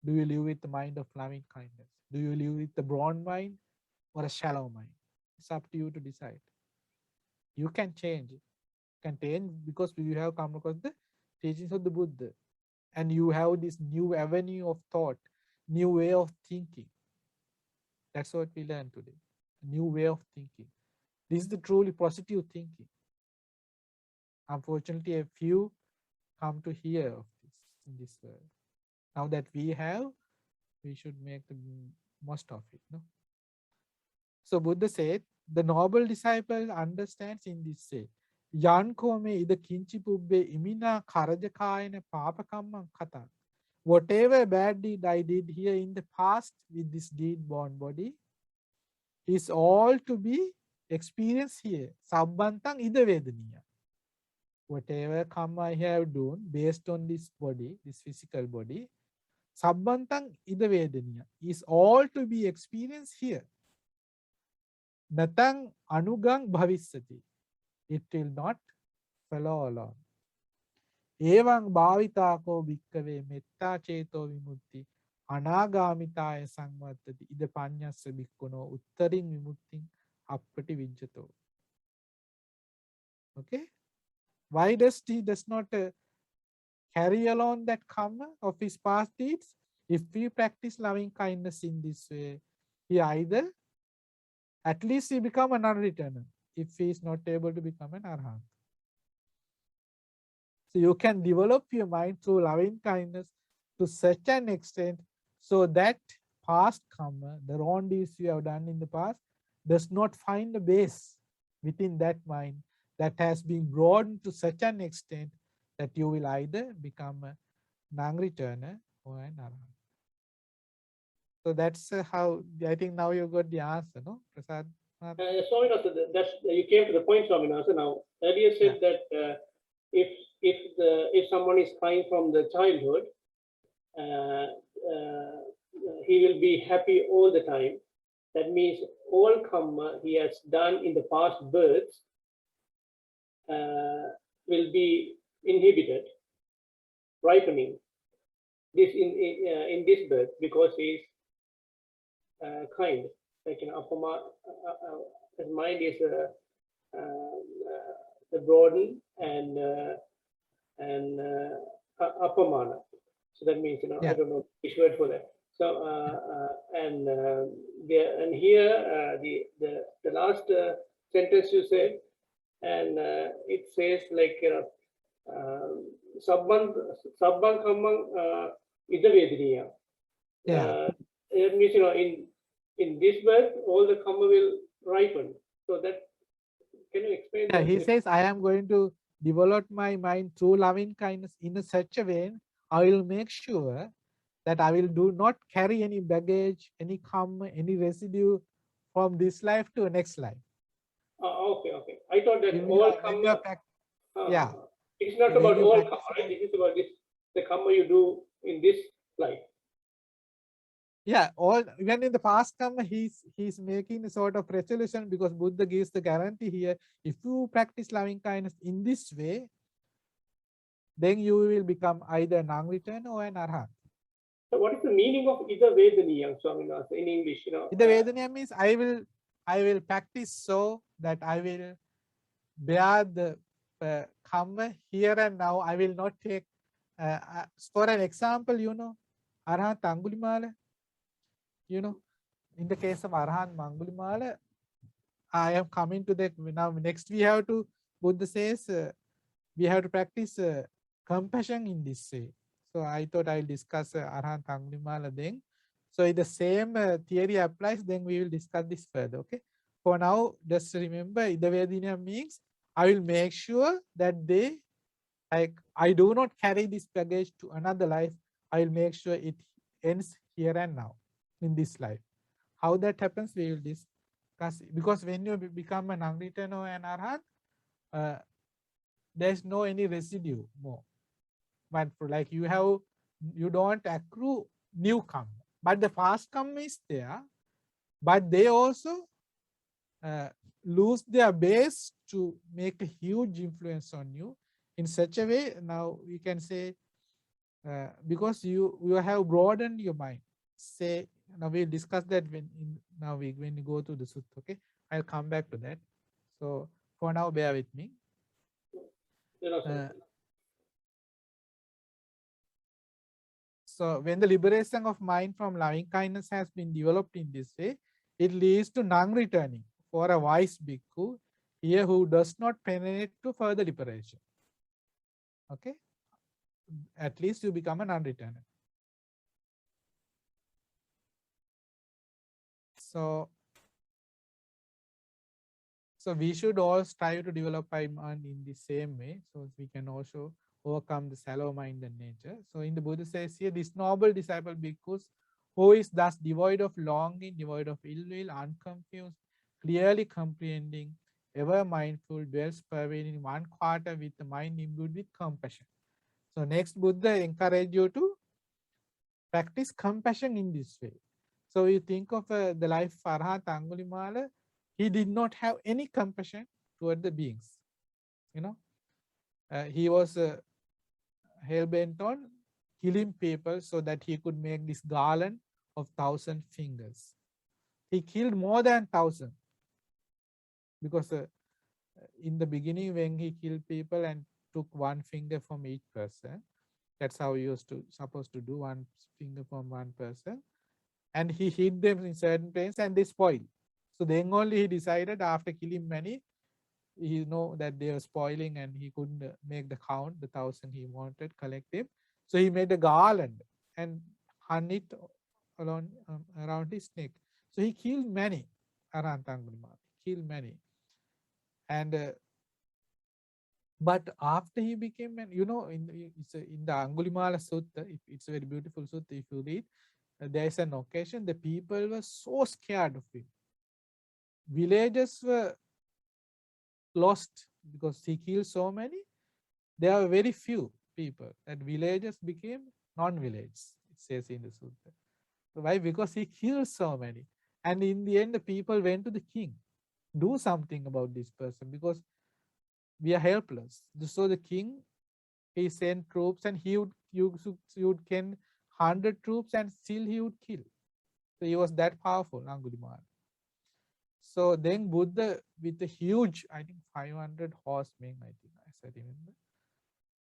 Do you live with the mind of loving kindness? Do you live with the broad mind or a shallow mind? It's up to you to decide. You can change. Because you have come across the teachings of the Buddha, and you have this new avenue of thought, new way of thinking. That's what we learned today. A new way of thinking. This is the truly positive thinking. Unfortunately, a few come to hear of this in this world. Now that we have, we should make the most of it. No? So Buddha said, the noble disciple understands in this way. Yanko me ida kinchi pubbe imina karajakayana papakamman kata. Whatever bad deed I did here in the past with this deed-born body is all to be experienced here. Sabbantang ida vedaniya. Whatever karma I have done based on this body, this physical body, sabbantang ida vedaniya, is all to be experienced here. Natang anugang bhavisati. It will not follow along. Evang bhavitako bhikkave metta cheto vimutti anagamitaya samvattati ida panyassa bhikkhuno uttaring vimutting appati vijjato. Okay? Why does he not carry along that karma of his past deeds? If we practice loving kindness in this way, he either at least he become an unreturner if he is not able to become an arhat. So you can develop your mind through loving kindness to such an extent so that past karma, the wrong deeds you have done in the past, does not find a base within that mind that has been broadened to such an extent that you will either become a non-returner or an arhat. So that's how I think now you got the answer, no, Prasad? Swaminathan, you came to the point, Swaminathan. Now, earlier said that if someone is crying from the childhood, he will be happy all the time. That means all karma he has done in the past births will be inhibited, ripening this in this birth because he is kind. Like his mind is broadened and apamana. So that means, I Yeah. don't know which word for that. So and there and here the last sentence you said, and it says like sabban kammang ida vedaniya. Yeah. It means in this birth all the karma will ripen. So that, can you explain Yeah, that? he says, I am going to develop my mind through loving kindness in such a way, I will make sure that I will do not carry any baggage, any karma, any residue from this life to next life. Okay. I thought that When all you are karma. yeah. It's not So when about you all practice karma, right? It is about this, the karma you do in this life. yeah, all even in the past karma, he's making a sort of resolution, because Buddha gives the guarantee here. If you practice loving kindness in this way, then you will become either a non-returner or an arhat. So what is the meaning of ida vedaniyam, Swaminathan, in English? The Vedana means I will practice so that I will bear the karma here and now. I will not take for an example, Arhat Angulimala, in the case of Arhat Angulimala, I am coming to that now. Next, we have to, Buddha says, we have to practice compassion in this way. So I thought I'll discuss Arhat Angulimala then. So if the same theory applies, then we will discuss this further. Okay. For now, just remember, the Vedana means I will make sure that I do not carry this baggage to another life. I will make sure it ends here and now in this life. How that happens, we will discuss. Because when you become an unwritten or an arhat, there's no any residue more. But for like you don't accrue new karma. But the past karma is there. But they also lose their base to make a huge influence on you in such a way. Now we can say because you have broadened your mind. Say now we'll discuss that when you go to the sutta. Okay, I'll come back to that. So for now, bear with me. So when the liberation of mind from loving kindness has been developed in this way, it leads to non-returning for a wise bhikkhu here who does not penetrate to further liberation. Okay, at least you become a non-returner. So we should all strive to develop our mind in the same way, so we can also overcome the shallow minded nature. So in the Buddha says here, this noble disciple bhikkhus, who is thus devoid of longing, devoid of ill will, unconfused, clearly comprehending, ever mindful, dwells pervading in one quarter with the mind imbued with compassion. So next Buddha encourage you to practice compassion in this way. So you think of the life of Arhat Angulimala, he did not have any compassion toward the beings. He was hell-bent on killing people so that he could make this garland of 1,000 fingers. He killed more than 1,000 because in the beginning when he killed people and took one finger from each person, that's how he was supposed to do, one finger from one person, and he hid them in certain places and they spoiled. So then only he decided, after killing many, he know that they were spoiling and he couldn't make the count, the 1,000 he wanted, collect them. So he made a garland and hung it around his neck. So he killed many. Arhat Angulimala killed many. And but after he became in the Angulimala Sutta, it's a very beautiful sutta. If you read, there is an occasion the people were so scared of him. Villages were lost because he killed so many. There are very few people, and villages became non-villages, it says in the sutta. So why? Because he killed so many. And in the end, the people went to the king, do something about this person because we are helpless. So the king, he sent troops and he would can 100 troops and still he would kill. So he was that powerful, Angulimala. So then Buddha, with a huge, I think 500 horsemen, I think, as I remember,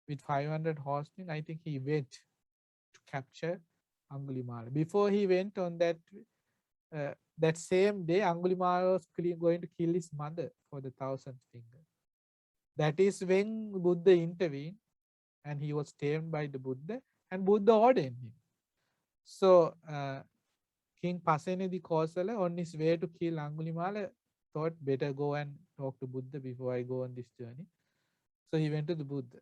with 500 horsemen, I think he went to capture Angulimala. Before he went on that same day, Angulimala was going to kill his mother for the 1,000th finger. That is when Buddha intervened and he was tamed by the Buddha, and Buddha ordained him. So King Pasenadi Kosala, on his way to kill Angulimala, thought better go and talk to Buddha before I go on this journey. So he went to the Buddha.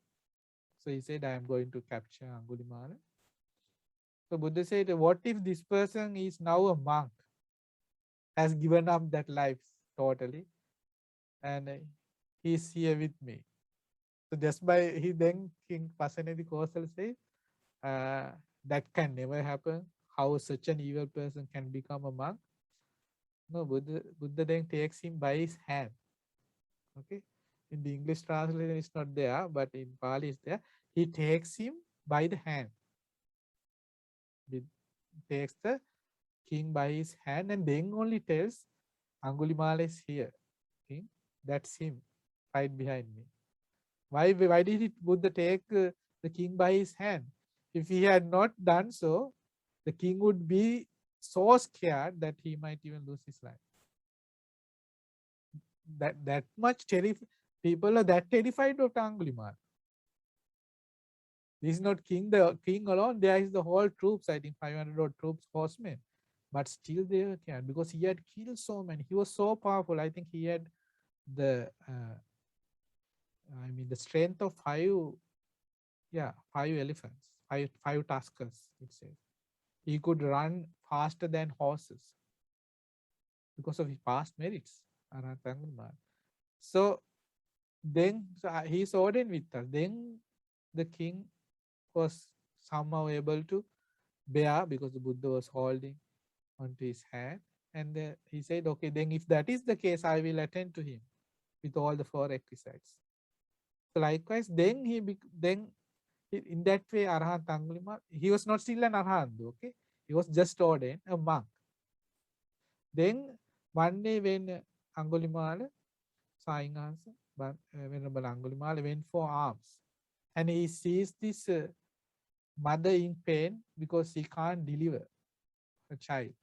So he said, I am going to capture Angulimala. So Buddha said, what if this person is now a monk, has given up that life totally, and he's here with me. So just by King Pasenadi Kosala said, that can never happen. How such an evil person can become a monk? No, Buddha then takes him by his hand. Okay, in the English translation it's not there, but in Pali it's there. He takes him by the hand. He takes the king by his hand and then only tells, Angulimala is here. King, that's him, right behind me. Why did Buddha take the king by his hand? If he had not done so, the king would be so scared that he might even lose his life. That much people are that terrified of Angulimala. This is not the king alone. There is the whole troops. I think 500 odd troops, horsemen, but still they were scared because he had killed so many. He was so powerful. I think he had the the strength of five elephants, five tuskers. It says he could run faster than horses because of his past merits. So then he's ordained with us. Then the king was somehow able to bear because the Buddha was holding onto his hand, and he said, okay, then if that is the case, I will attend to him with all the 4 requisites. So likewise, then in that way, Arahant Angulimala, he was not still an Arahant, okay? He was just ordained a monk. Then one day when Angulimala, Venerable Angulimala went for alms, and he sees this mother in pain because she can't deliver a child.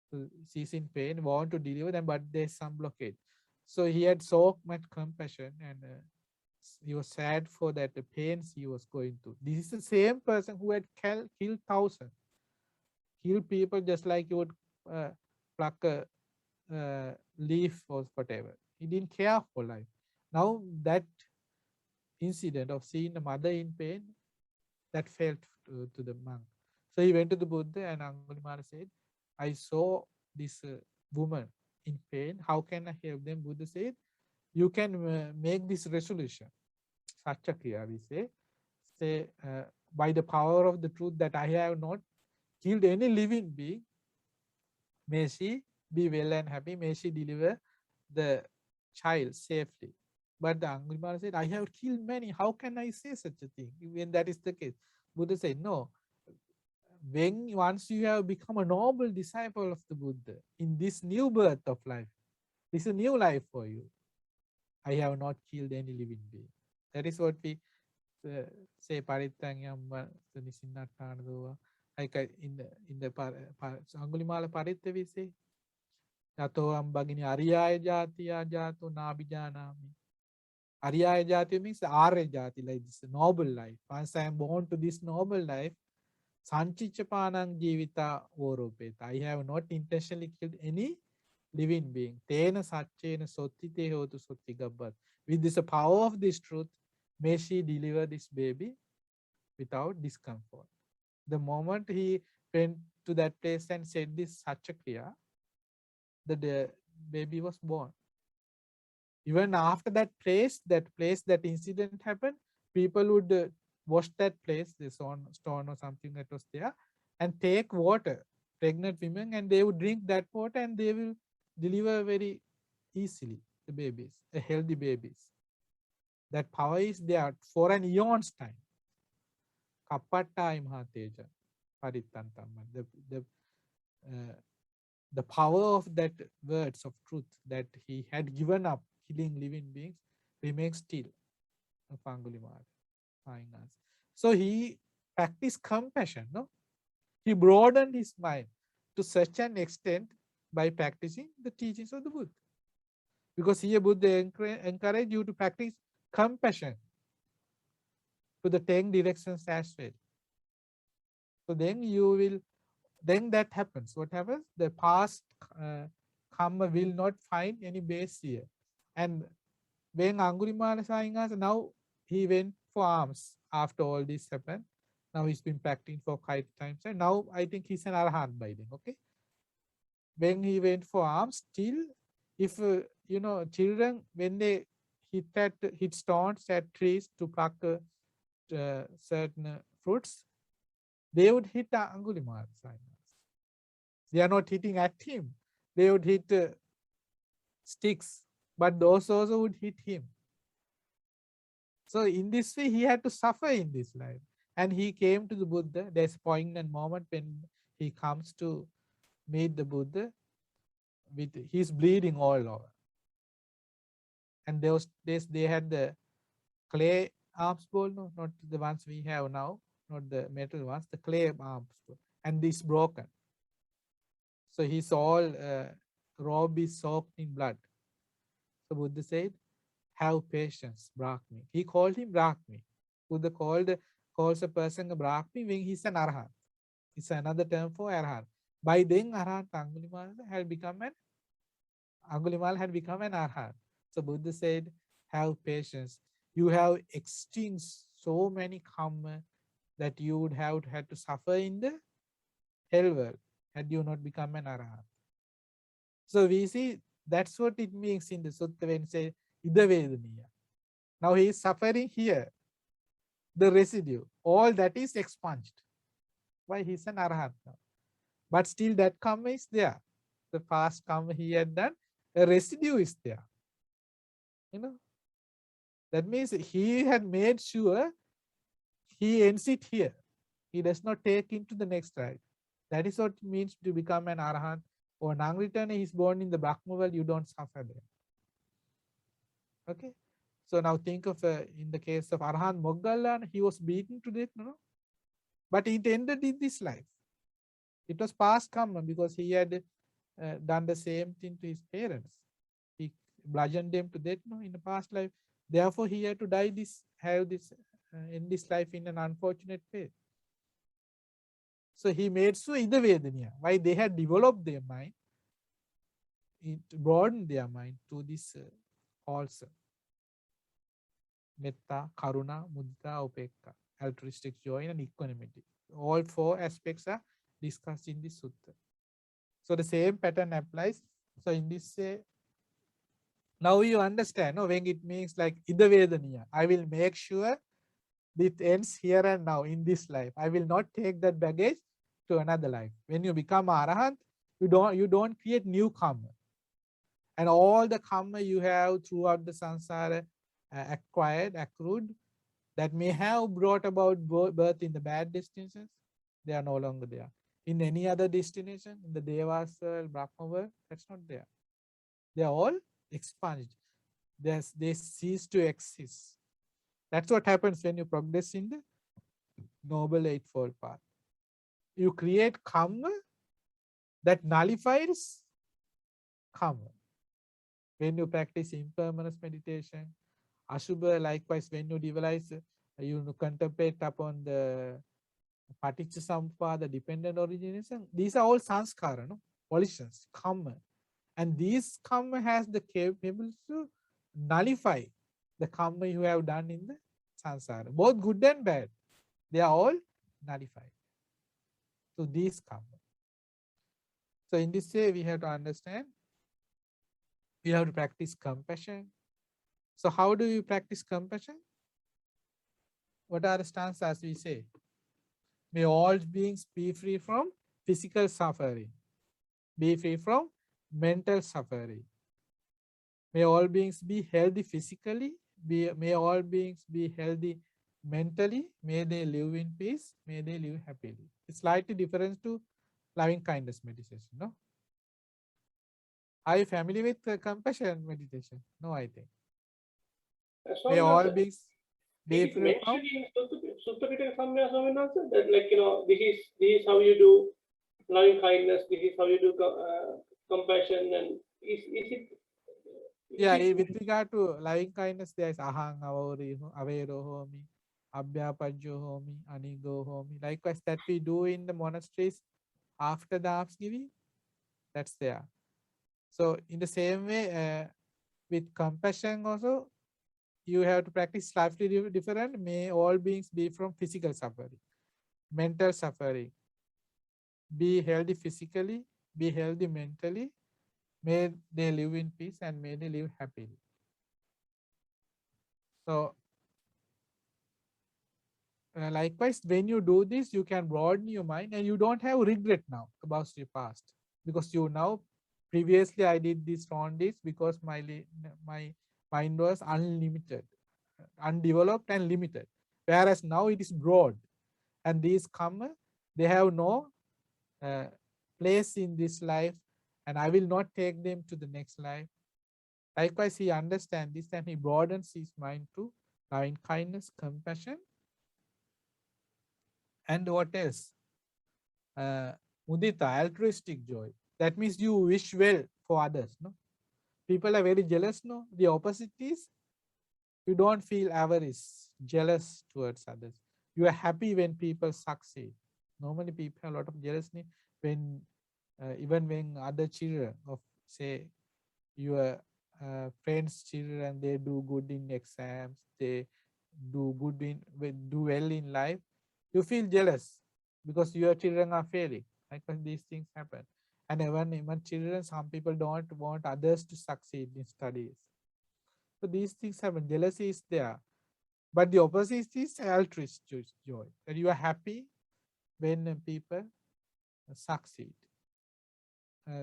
So she's in pain, want to deliver them, but there's some blockade. So he had so much compassion, and he was sad for that the pains he was going through. This is the same person who had killed thousands, kill people just like you would pluck a leaf or whatever. He didn't care for life. Now that incident of seeing the mother in pain, that felt to the monk. So he went to the Buddha, and Angulimala said, I saw this woman in pain. How can I help them? Buddha said, you can make this resolution. Satchakriya, we say by the power of the truth that I have not killed any living being, may she be well and happy, may she deliver the child safely. But the Angulimala said, I have killed many. How can I say such a thing when that is the case? Buddha said, no. Once you have become a noble disciple of the Buddha in this new birth of life, this is a new life for you. I have not killed any living being. That is what we say Parittanyam Nisinattana. Like in the Angulimala Paritta we say, Yato ambagini Ariyaya Jatiya Jato Nabijanami. Ariyaya Jati means Arya Jati, like this noble life. Once I am born to this noble life, Sanchichapanang Jivita Vorupeta. I have not intentionally killed any living being. Tena Satchena Sottite Hotu Sottigabbat. With this power of this truth, may she deliver this baby without discomfort. The moment he went to that place and said this Satchakriya, the baby was born. Even after that incident happened, people would wash that place, the stone or something that was there, and take water, pregnant women, and they would drink that water and they will deliver very easily the babies, healthy babies. That power is there for an eon's time. Kappatta Imhateja Parittantamma. The power of that words of truth that he had given up killing living beings remains still of Angulimala. So he practice compassion. No, he broadened his mind to such an extent by practicing the teachings of the Buddha. Because here Buddha encourage you to practice compassion to the 10 directions as well. So then you will, then that happens. What happens? The past karma will not find any base here. And when Angulimala Sayingas, now he went for alms after all this happened. Now he's been practicing for quite times. And now I think he's an arahant by then. Okay. When he went for alms, still, if you know, children, when they hit stones at trees to pluck certain fruits, they would hit Angulimala Sayingas. They are not hitting at him. They would hit sticks, but those also would hit him. So in this way, he had to suffer in this life. And he came to the Buddha. There's a poignant moment when he comes to meet the Buddha. He's bleeding all over. And those days they had the clay arms bowl, no, not the ones we have now, not the metal ones, the clay arms bowl. And this broken. So his all robe is soaked in blood. So Buddha said, have patience, Brahmi. He called him Brahmi. Buddha calls a person a Brahmi when he's an Arhat. It's another term for Arhat. By then, Arhat Angulimala had become an Arhat. So Buddha said, have patience. You have extinct so many karma that you would have had to suffer in the hell world had you not become an Arhat. So we see that's what it means in the Sutta when it says Ida Vedaniya. Now he is suffering here. The residue, all that is expunged. Why? He's an Arhat now. But still that karma is there. The past karma he had done, a residue is there. You know, that means he had made sure he ends it here. He does not take into the next life. That is what it means to become an Arhat. Or Nangritana is born in the Brahma world, you don't suffer there. Okay. So now think of in the case of Arhat Moggallana, he was beaten to death, no? But it ended in this life. It was past karma because he had done the same thing to his parents. He bludgeoned them to death, no, in the past life. Therefore, he had to die in this life in an unfortunate way. So he made so Ida Vedaniya. Why? They had developed their mind, it broadened their mind to this also. Metta, Karuna, Mudita, Upekka, altruistic joy and equanimity. All 4 aspects are discussed in this sutta. So the same pattern applies. So in this way, now you understand, no, when it means like Ida Vedaniya, I will make sure it ends here and now in this life. I will not take that baggage to another life. When you become Arahant, you don't create new karma. And all the karma you have throughout the samsara accrued, that may have brought about birth in the bad destinations, they are no longer there. In any other destination, in the Devas world, Brahma world, that's not there. They are all expunged. They cease to exist. That's what happens when you progress in the Noble Eightfold Path. You create karma that nullifies karma. When you practice impermanence meditation, Ashubha, likewise, when you devise, you contemplate upon the Paticca the dependent origination, these are all sanskara, no? Volitions, karma. And these karma has the capability to nullify the karma you have done in the samsara. Both good and bad, they are all nullified. So these karma. So in this way, we have to understand, we have to practice compassion. So how do you practice compassion? What are the stanzas we say? May all beings be free from physical suffering. Be free from mental suffering. May all beings be healthy physically. May all beings be healthy mentally. May they live in peace. May they live happily. It's slightly different to loving kindness meditation, no? Are you familiar with compassion meditation? No, I think. As May long all as beings it be is free from. mentioned in Sutta, Sutta Samya Swaminatha, that like, this is how you do loving kindness, this is how you do compassion, and is it? Yeah, with regard to loving kindness, there is ahang avero homi, abhyapajyo homi, anigo homi. Likewise, that we do in the monasteries after the almsgiving, that's there. So in the same way, with compassion also, you have to practice slightly different. May all beings be from physical suffering, mental suffering. Be healthy physically, be healthy mentally. May they live in peace and may they live happily. So likewise, when you do this, you can broaden your mind and you don't have regret now about your past, because you now, previously I did this on this because my mind was unlimited, undeveloped and limited, whereas now it is broad, and these come, they have no place in this life, and I will not take them to the next life. Likewise, he understands this and he broadens his mind to loving kindness, compassion, and what else? Mudita, altruistic joy. That means you wish well for others. No, people are very jealous. No, the opposite is you don't feel avarice, jealous towards others. You are happy when people succeed. Normally, people have a lot of jealousy when, even when other children of, say, your friends' children, they do good in exams, they do good do well in life. You feel jealous because your children are failing. Because these things happen, and even children, some people don't want others to succeed in studies. So these things happen. Jealousy is there, but the opposite is altruistic joy. That you are happy when people succeed.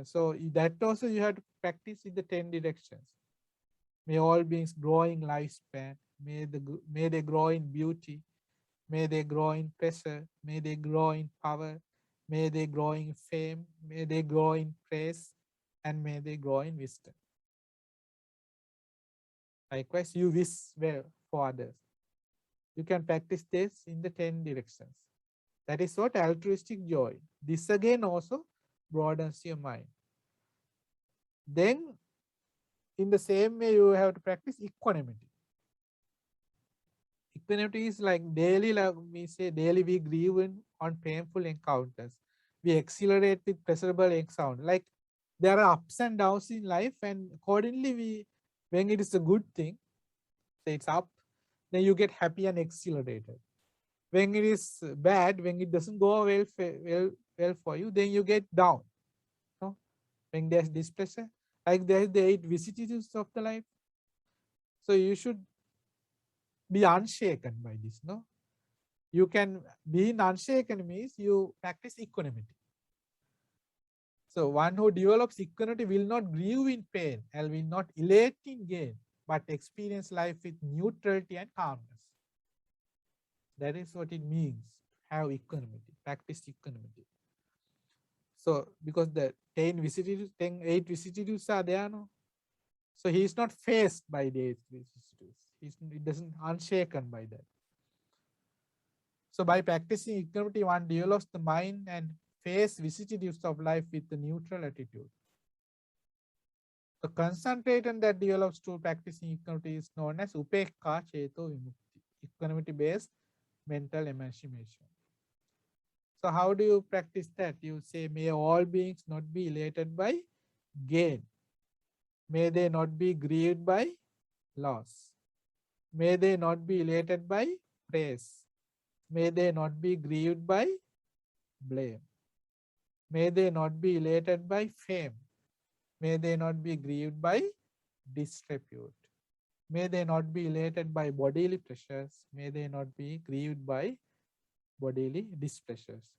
So that also you have to practice in the 10 directions. May all beings grow in lifespan. May they grow in beauty. May they grow in pleasure. May they grow in power. May they grow in fame. May they grow in praise. And may they grow in wisdom. Likewise, you wish well for others. You can practice this in the 10 directions. That is what altruistic joy. This again also broadens your mind. Then, in the same way, you have to practice equanimity. Equanimity is like daily, like we say, daily we grieve on painful encounters. We accelerate with pleasurable encounters. Like there are ups and downs in life, and accordingly, when it is a good thing, say it's up, then you get happy and accelerated. When it is bad, when it doesn't go well for you, then you get down. No? When there's displeasure, like there's the 8 vicissitudes of the life. So you should be unshaken by this. No, you can be unshaken means you practice equanimity. So one who develops equanimity will not grieve in pain and will not elate in gain, but experience life with neutrality and calmness. That is what it means to have equanimity, practice equanimity. So because the 8 vicissitudes are there, no? So he is not faced by the 8 vicissitudes. He doesn't unshaken by that. So by practicing equanimity, one develops the mind and face vicissitudes of life with the neutral attitude. The concentration that develops through practicing equanimity is known as upekka cheto vimukti, equanimity-based mental emancipation. So how do you practice that? You say, may all beings not be elated by gain. May they not be grieved by loss. May they not be elated by praise. May they not be grieved by blame. May they not be elated by fame. May they not be grieved by disrepute. May they not be elated by bodily pleasures. May they not be grieved by bodily displeasures.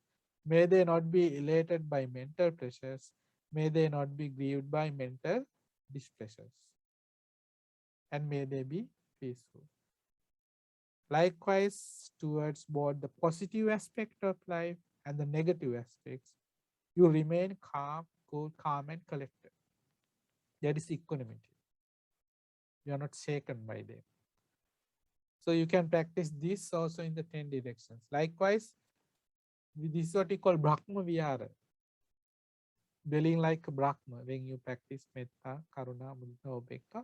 May they not be elated by mental pleasures. May they not be grieved by mental displeasures. And may they be peaceful. Likewise, towards both the positive aspect of life and the negative aspects, you remain calm, cool, calm, and collected. That is equanimity. You are not shaken by them. So you can practice this also in the 10 directions. Likewise, this is what we call Brahma Vihara. Dwelling like a Brahma when you practice Metta, Karuna, Mudita, Upekka,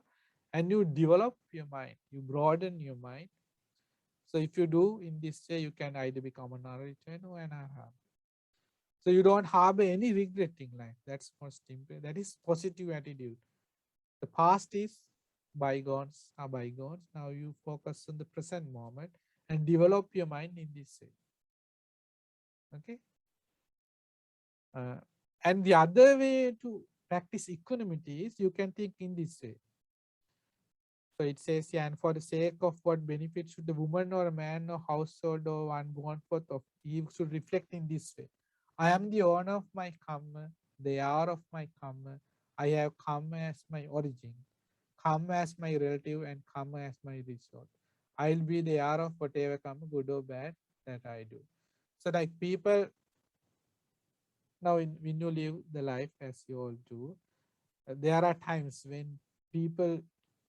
and you develop your mind, you broaden your mind. So if you do in this way, you can either become an Narayana or an Arhat. So you don't harbor any regret in life. That's most important. That is positive attitude. The past is bygones are bygones. Now you focus on the present moment and develop your mind in this way. Okay. And the other way to practice equanimity is you can think in this way. So it says, yeah, and for the sake of what benefit should the woman or a man or household or one born forth of, he should reflect in this way. I am the owner of my karma, the hour of my karma. I have karma as my origin, karma as my relative, and karma as my result. I'll be the hour of whatever karma, good or bad, that I do. So like people, now when you live the life as you all do, there are times when people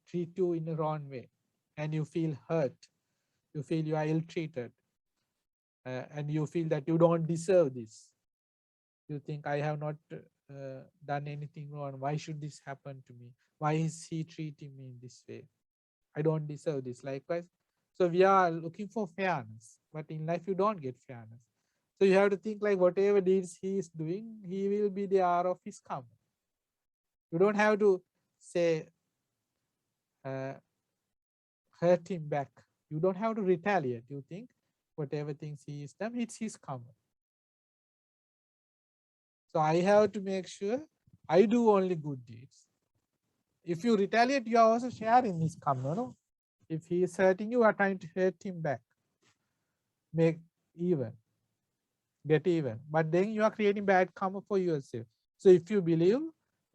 treat you in a wrong way and you feel hurt, you feel you are ill-treated, and you feel that you don't deserve this. You think, I have not done anything wrong. Why should this happen to me? Why is he treating me in this way? I don't deserve this. Likewise, so we are looking for fairness, but in life you don't get fairness. So you have to think like whatever deeds he is doing, he will be the hour of his karma. You don't have to say, hurt him back. You don't have to retaliate. You think whatever things he is done, it's his karma. So I have to make sure I do only good deeds. If you retaliate, you are also sharing his karma. No? If he is hurting you, are trying to hurt him back. Make even. Get even. But then you are creating bad karma for yourself. So if you believe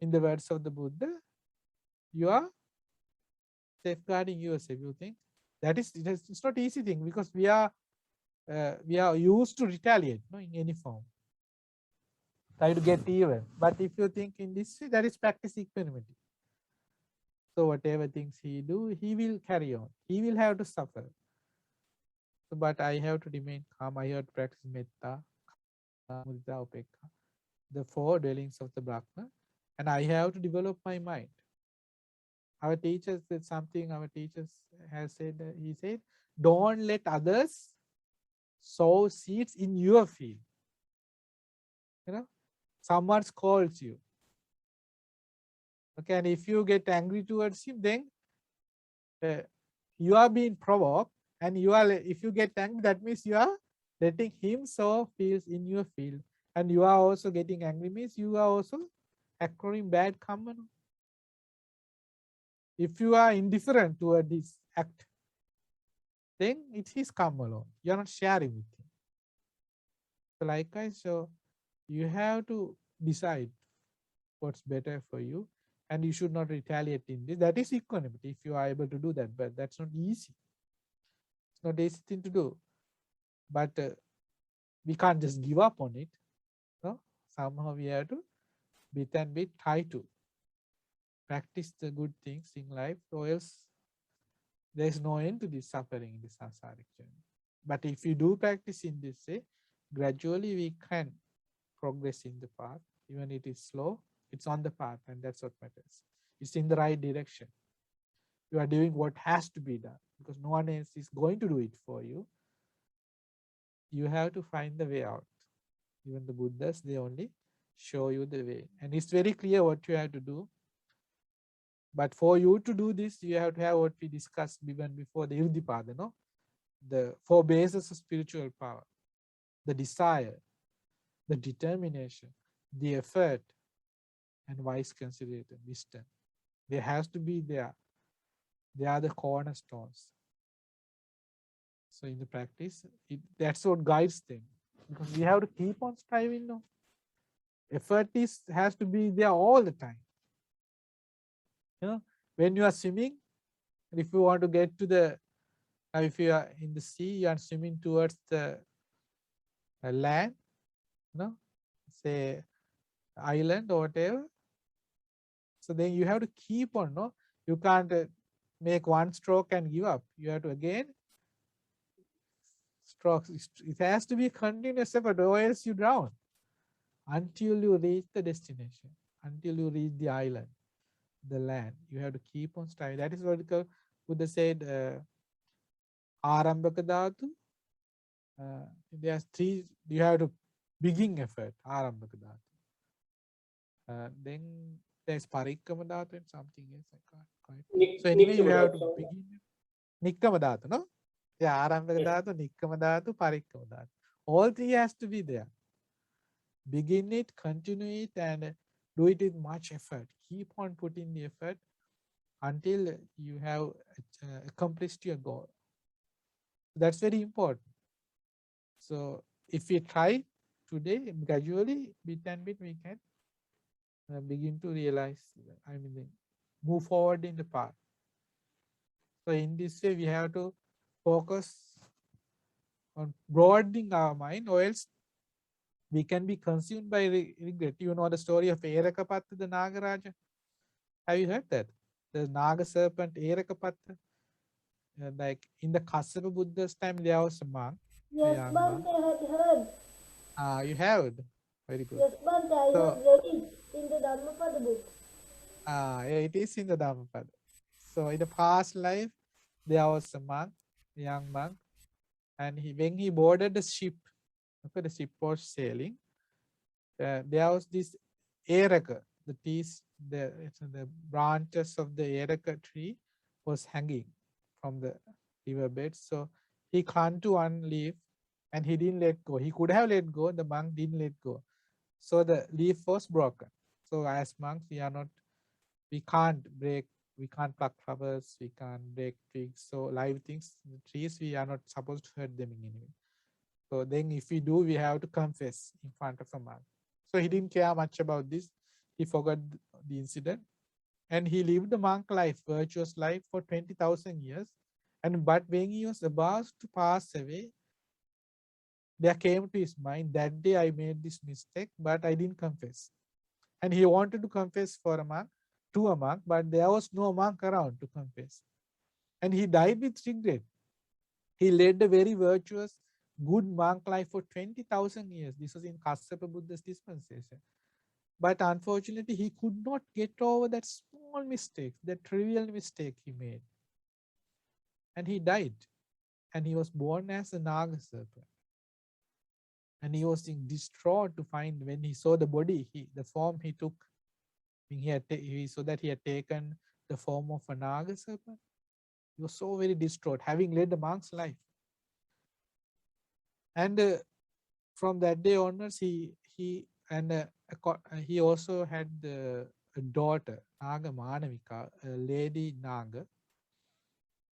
in the words of the Buddha, you are safeguarding yourself. You think that is, it's not easy thing, because we are used to retaliate, no, in any form, try to get even. But if you think in this way, that is practice equanimity. So whatever things he do, he will carry on. He will have to suffer. So, but I have to remain calm. I have to practice metta, mudita, upekka, the 4 dwellings of the Brahma, and I have to develop my mind. Our teachers said something. Our teachers has said. He said, "Don't let others sow seeds in your field." You know, someone calls you. Okay, and if you get angry towards him, then you are being provoked, and you are. If you get angry, that means you are letting him sow fields in your field, and you are also getting angry. Means you are also acquiring bad karma. If you are indifferent toward this act, then it's his karma alone. You are not sharing with him. So likewise, so you have to decide what's better for you, and you should not retaliate in this. That is equanimity if you are able to do that, but that's not easy. It's not easy thing to do. But we can't just give up on it. No? Somehow we have to bit and bit try to practice the good things in life, or else there is no end to this suffering in the samsaric journey. But if you do practice in this way, gradually we can progress in the path. Even it is slow, it's on the path, and that's what matters. It's in the right direction. You are doing what has to be done, because no one else is going to do it for you. You have to find the way out. Even the Buddhas, they only show you the way. And it's very clear what you have to do. But for you to do this, you have to have what we discussed even before, the Irdhipada, no? The 4 bases of spiritual power: the desire, the determination, the effort, and wise consideration, wisdom. There has to be there. They are the cornerstones. So in the practice, that's what guides them. Because we have to keep on striving. No? Effort has to be there all the time. You know, when you are swimming, if you want to get to the, if you are in the sea, you are swimming towards the land, you know, say island or whatever. So then you have to keep on, no? You can't make one stroke and give up. You have to again strokes. It has to be continuous effort, or else you drown until you reach the destination, until you reach the island, the land. You have to keep on striving. That is what Buddha said. Arambaka dhatu. There's three. You have to begin effort. Arambaka dhatu. Then there's parikkama dhatu and something else. I can't quite. So anyway, you have to begin. Nikkama dhatu, no? Yeah, arambaka dhatu, nikkama dhatu, parikkama dhatu. All three has to be there. Begin it, continue it, and do it with much effort. Keep on putting the effort until you have accomplished your goal. That's very important. So if we try today, gradually, bit and bit, we can begin to realize, move forward in the path. So in this way, we have to focus on broadening our mind, or else we can be consumed by regret. You know the story of Erakapatta, the Nagaraja? Have you heard that? The Naga serpent Erakapatta? Like in the Kassapa Buddha's time, there was a monk. Yes, Bhante, I had heard. You have? Very good. Yes, Bhante, I had read it in the Dhammapada book. Yeah, it is in the Dhammapada. So in the past life, there was a monk, a young monk, and when he boarded the ship, okay, the ship was sailing, there was this Eraka, the branches of the Eraka tree was hanging from the riverbed. So he clung to one leaf and he didn't let go. He could have let go, the monk didn't let go. So the leaf was broken. So as monks, we can't pluck flowers, we can't break twigs. So live things, the trees, we are not supposed to hurt them in any way. So then if we do, we have to confess in front of a monk. So he didn't care much about this. He forgot the incident and he lived the monk life, virtuous life for 20,000 years. But when he was about to pass away, there came to his mind, that day I made this mistake, but I didn't confess. And he wanted to confess to a monk, but there was no monk around to confess. And he died with regret. He led a very virtuous, good monk life for 20,000 years. This was in Kassapa Buddha's dispensation. But unfortunately, he could not get over that small mistake, that trivial mistake he made. And he died. And he was born as a Naga serpent. And he was distraught to find when he saw the body, the form he took. He saw that he had taken the form of a Naga serpent. He was so very distraught, having led a monk's life. And from that day onwards, he also had a daughter, Naga Manavika, a lady Naga,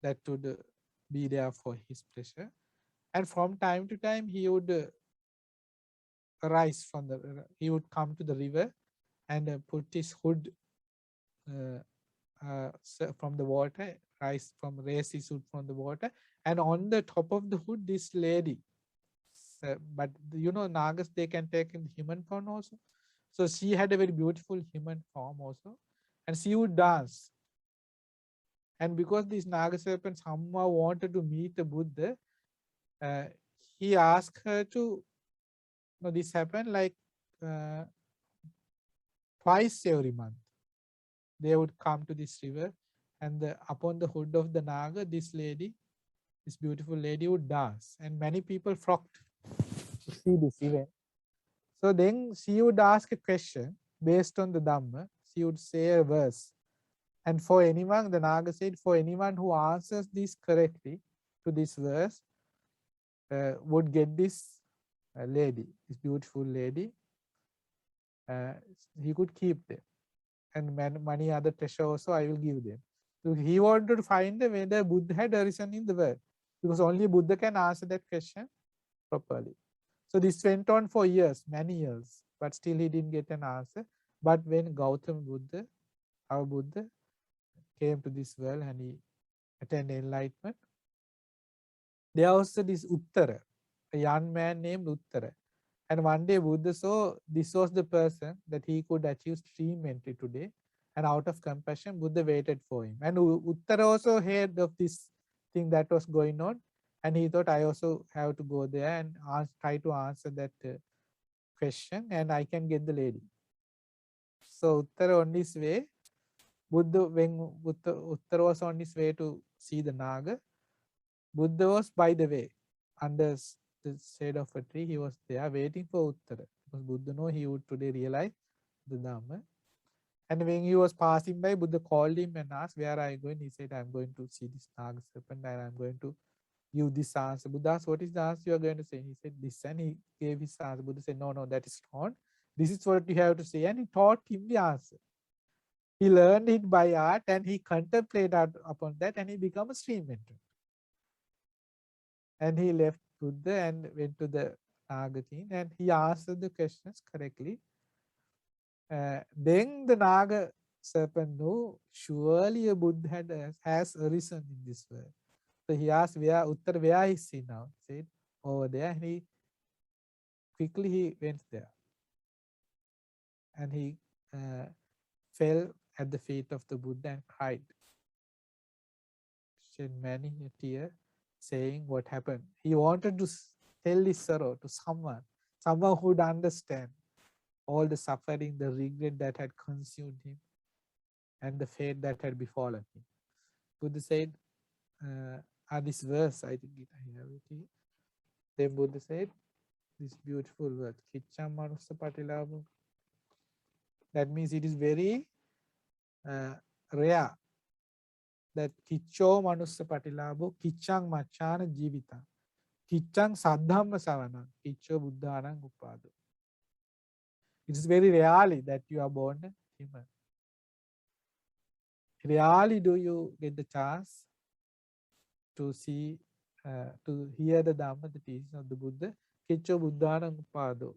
that would be there for his pleasure. And from time to time, he would he would come to the river and put his hood from the water, raise his hood from the water, and on the top of the hood, this lady. But you know, Nagas, they can take in human form also. So she had a very beautiful human form also, and she would dance. And because this Naga serpent somehow wanted to meet the Buddha, he asked her to. This happened like twice every month. They would come to this river, and upon the hood of the Naga, this beautiful lady would dance, and many people flocked to see this event. So then she would ask a question based on the Dhamma. She would say a verse, and for anyone, the Naga said, for anyone who answers this correctly to this verse, would get this lady, this beautiful lady. He could keep them, and many other treasure also I will give them. So he wanted to find whether Buddha had arisen in the world, because only Buddha can answer that question properly. So this went on for years, many years, but still he didn't get an answer. But when Gautama Buddha, our Buddha, came to this world and he attained enlightenment, there was this Uttara, a young man named Uttara. And one day Buddha saw this was the person that he could achieve stream entry today. And out of compassion, Buddha waited for him. And Uttara also heard of this thing that was going on. And he thought I also have to go there and try to answer that question, and I can get the lady. So Uttara on his way, when Uttara was on his way to see the Naga, Buddha was by the way, under the shade of a tree. He was there waiting for Uttara, because Buddha knew he would today realize the Dhamma. And when he was passing by, Buddha called him and asked, "Where are you going?" He said, "I'm going to see this Naga serpent and I'm going to give this answer." Buddha asked, "What is the answer you are going to say?" He said, "This." And he gave his answer. Buddha said, "No, that is not. This is what you have to say." And he taught him the answer. He learned it by art and he contemplated upon that and he became a stream mentor. And he left Buddha and went to the Naga king and he answered the questions correctly. Then the Naga serpent knew surely a Buddha has arisen in this world. So he asked, where is he now? He said, over there. And he quickly went there. And he fell at the feet of the Buddha and cried. Shed many a tear, saying what happened. He wanted to tell his sorrow to someone who would understand all the suffering, the regret that had consumed him, and the fate that had befallen him. Buddha said, this verse, I think I have it here. Then Buddha said, this beautiful word, Kiccam Manussa Patilabha. That means it is very rare that Kiccho Manussa Patilabho, Kiccang Machana Jivita, Kiccang Saddhamma Savana, Kiccho Buddhanang Upado. It is very rarely that you are born human. Rarely do you get the chance to see, to hear the Dhamma, the teaching of the Buddha. Kiccho Buddhanang Upado.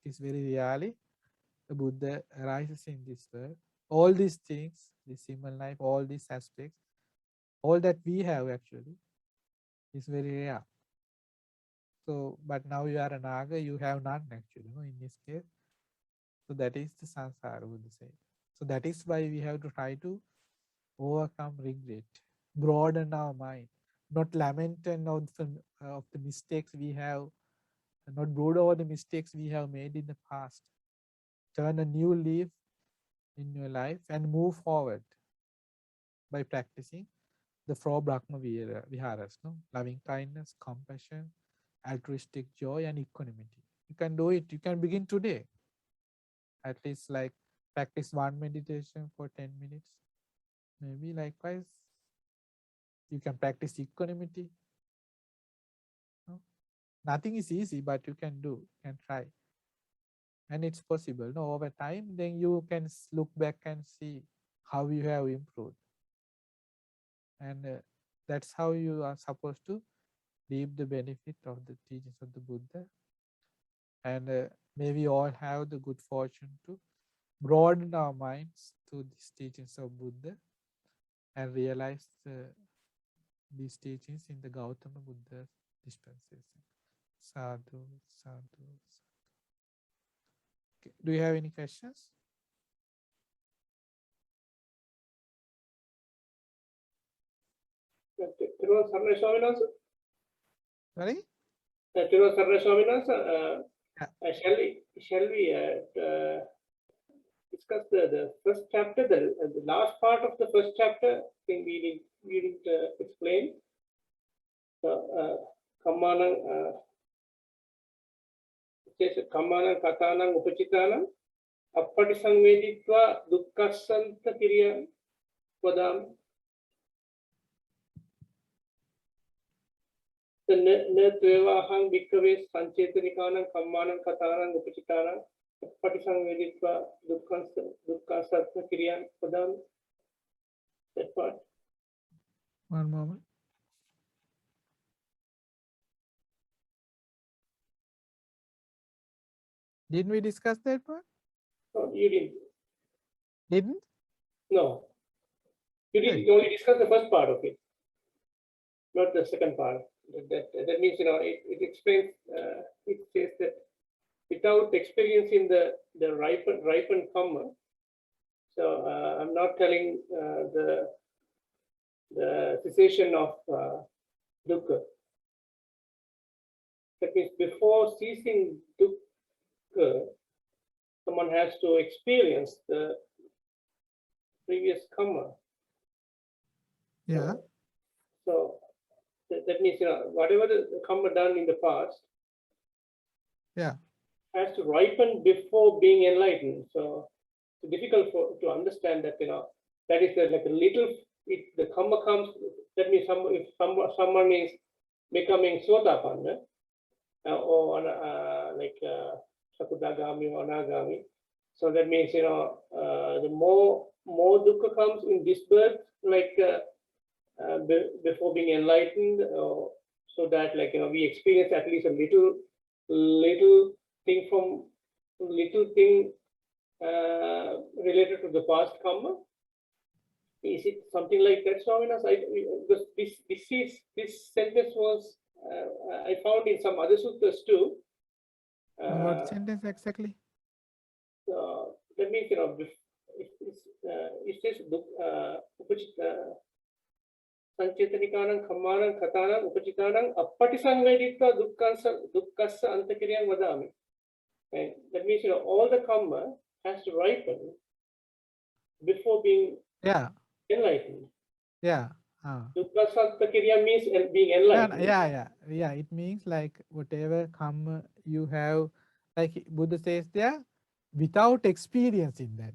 It is very rarely the Buddha arises in this world. All these things, this human life, all these aspects, all that we have actually is very rare. So, but now you are a Naga, you have none actually, in this case. So that is the samsara, Buddha said. So that is why we have to try to overcome regret, broaden our mind, not lament of the mistakes we have, not brood over the mistakes we have made in the past. Turn a new leaf in your life and move forward by practicing the 4 Brahma Viharas, loving kindness, compassion, altruistic joy, and equanimity. You can do it. You can begin today. At least like practice 1 meditation for 10 minutes. Maybe likewise, you can practice equanimity. Nothing is easy, but you can do, you can try. And it's possible. Over time, then you can look back and see how you have improved. And that's how you are supposed to reap the benefit of the teachings of the Buddha. And may we all have the good fortune to broaden our minds to these teachings of Buddha and realize these teachings in the Gautama Buddha's dispensation. Sadhu, sadhu, sadhu. Okay. Do you have any questions? Sorry? Shall we discuss the first chapter, the last part of the first chapter? I think we didn't explain. Kammanang Katanang Upachitanang Appatisanveditva Dukkasanta Kirya Vadam. The Netvevahang Bhikkhave Sanchetanikanang Kammanang Katanang Upachitanang Appatisanveditva Dukkasanta Kirya Vadam. That part. One moment. Didn't we discuss that part? No, you didn't. Didn't? No. You only discussed the first part of it, not the second part. That means, it explains, it says that without experiencing the ripened karma, so I'm not telling the cessation of dukkha, That means before ceasing dukkha, someone has to experience the previous karma. Yeah. So that means, whatever the karma done in the past, Yeah. has to ripen before being enlightened. So it's difficult to understand that, that is like a little, the karma comes, that means if someone is becoming Sotapanna, or like Sakudagami or Anagami, so that means, the more dukkha comes in this birth, like before being enlightened, so that, like, we experience at least a little thing related to the past karma. Is it something like that, Swaminathan? This sentence was I found in some other sutras too. What sentence exactly? That means, it says Sanchetanikanan Khammanan Katanan Upachitanan Appatisangveditva Dukkassa Antakiryan Vadami. And that means, all the karma has to ripen before being Yeah. enlightened. Yeah. Dukkassa Antakiryan means being enlightened. Yeah. It means like whatever karma you have, like Buddha says there, without experiencing that,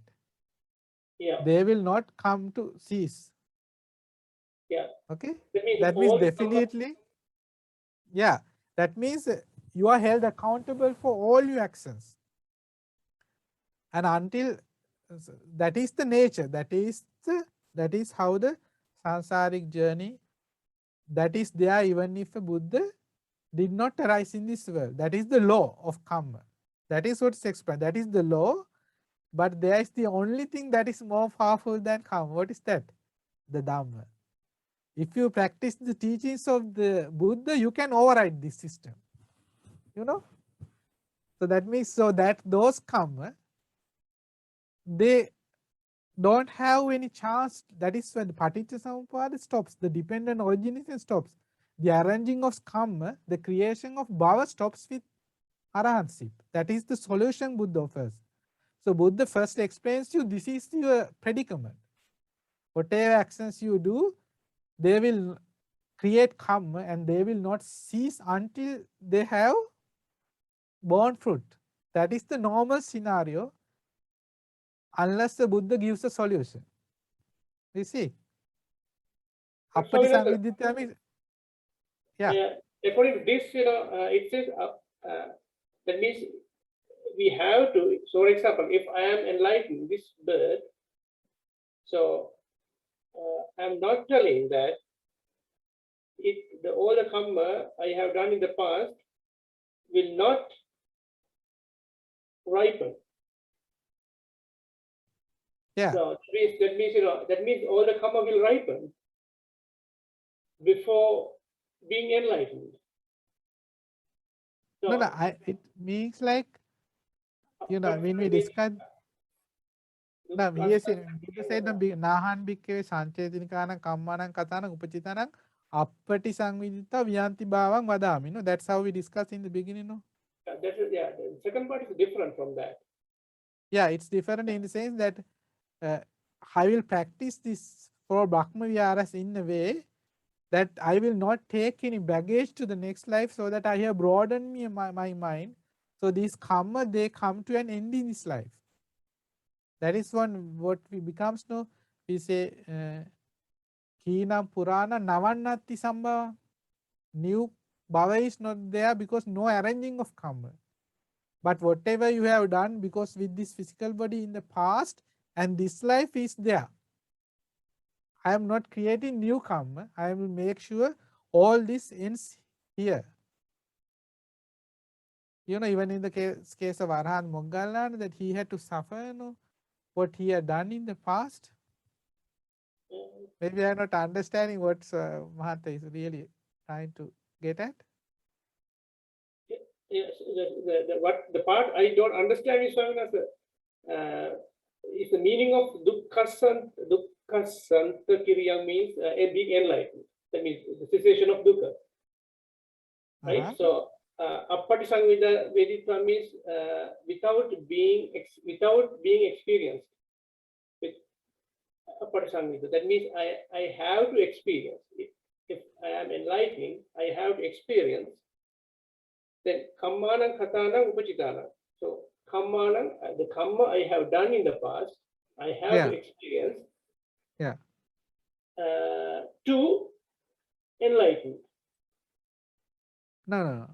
Yeah. they will not come to cease. Yeah. Okay. That Means all the definitely. Yeah. That means you are held accountable for all your actions. And until that is the nature, that is how the samsaric journey, that is there even if a Buddha did not arise in this world. That is the law of karma. That is what's explained. That is the law, but there is the only thing that is more powerful than karma. What is that? The Dhamma. If you practice the teachings of the Buddha, you can override this system. So that means, so that those karma, they don't have any chance. That is when the Paticcasamuppada stops. The dependent origination stops. The arranging of karma, the creation of bhava stops with arahantship. That is the solution Buddha offers. So Buddha first explains you, this is your predicament. Whatever actions you do, they will create karma and they will not cease until they have borne fruit. That is the normal scenario, unless the Buddha gives a solution. You see? Appatisamviddhita means, yeah. According to this, it says that means we have to. So, for example, if I am enlightened this birth, so I'm not telling that all the karma I have done in the past will not ripen. Yeah. So that means all the karma will ripen before being enlightened. So, No, it means like, when we discuss, Buddha said, Nahan Bhikkave Sanchetanikanan Kammanan Katanan Upachitanan Appati Sangvidita Vyanti Bhavang Vadami. That's how we discussed in the beginning. The second part is different from that. Yeah, it's different in the sense that I will practice this for Brahma Viharas in a way that I will not take any baggage to the next life, so that I have broadened my mind. So these karma, they come to an end in this life. That is what we becomes no. We say Kinam Purana Navannati Sambhava. New bhava is not there because no arranging of karma. But whatever you have done, because with this physical body in the past and this life is there, I am not creating new karma. I will make sure all this ends here. Even in the case of Arahant Moggallana, that he had to suffer, what he had done in the past. Maybe I am not understanding what Mahanta is really trying to get at. Yes, the part I don't understand is the meaning of dukkha kiriyam means being enlightened. That means the cessation of dukkha. Right? So Appatisanvida Veditva means without being experienced with Appatisanvida. That means I have to experience. If I am enlightening, I have to experience. Then Kammanam Katanam Upachitana. So Kammanam, the Kamma I have done in the past, I have to experience. Yeah. To enlighten. No.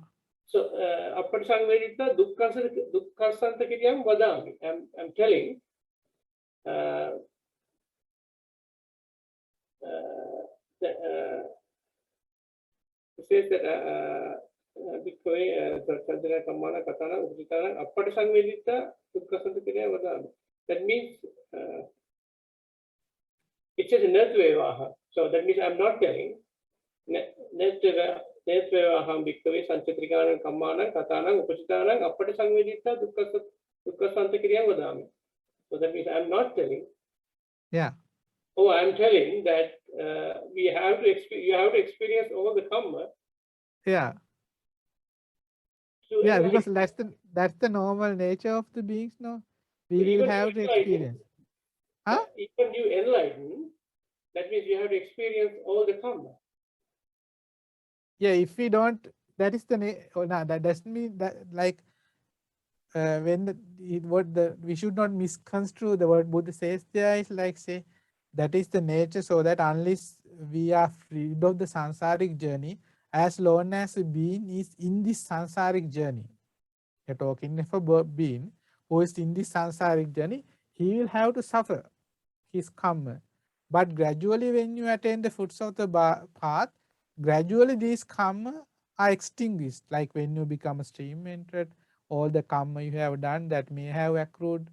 So Appatisanvedita Dukkasanta Kiryam Vadami. I'm telling. It says that that means it says Netvevaha. So that means I'm not telling. Netvevaha Bhikkhave Sanchatrikanam Kammanam Katanam Upasitanam Appatisanvedita Dukkasanta Kiryam Vadami. So that means I'm not telling. Yeah. Oh, I'm telling that you have to experience all the Kamma. Yeah. Yeah, because that's the normal nature of the beings, no? We will have to experience. Huh? Even you enlighten, that means you have to experience all the Kamma. Yeah, if we don't, that is the that doesn't mean that like we should not misconstrue the word Buddha says there is like say that is the nature, so that unless we are freed of the sansaric journey, as long as a being is in this sansaric journey, you're talking of a being who is in this sansaric journey, he will have to suffer his karma. But gradually when you attain the fruits of the path, gradually these karma are extinguished. Like when you become a stream entered, all the karma you have done that may have accrued,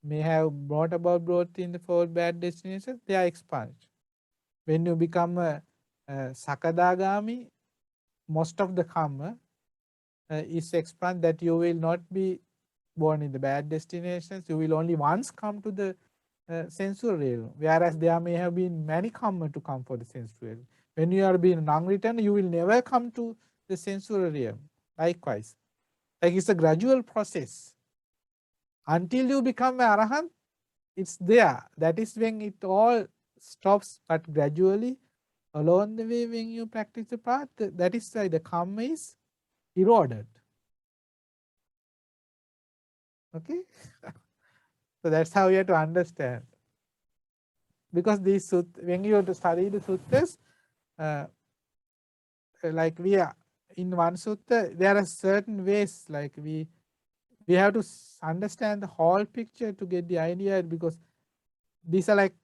may have brought about growth in the 4 bad destinations, they are expunged. When you become a Sakadagami, most of the karma is expunged, that you will not be born in the bad destinations. You will only once come to the sensual realm, whereas there may have been many karma to come for the sensual realm. When you are being non-return, you will never come to the sensual realm. Likewise, like it's a gradual process. Until you become an Arahant, it's there. That is when it all stops, but gradually along the way when you practice the path, that is why the karma is eroded. Okay? So that's how you have to understand. Because these when you have to study the suttas, like we are in one sutta, there are certain ways like we have to understand the whole picture to get the idea, because these are like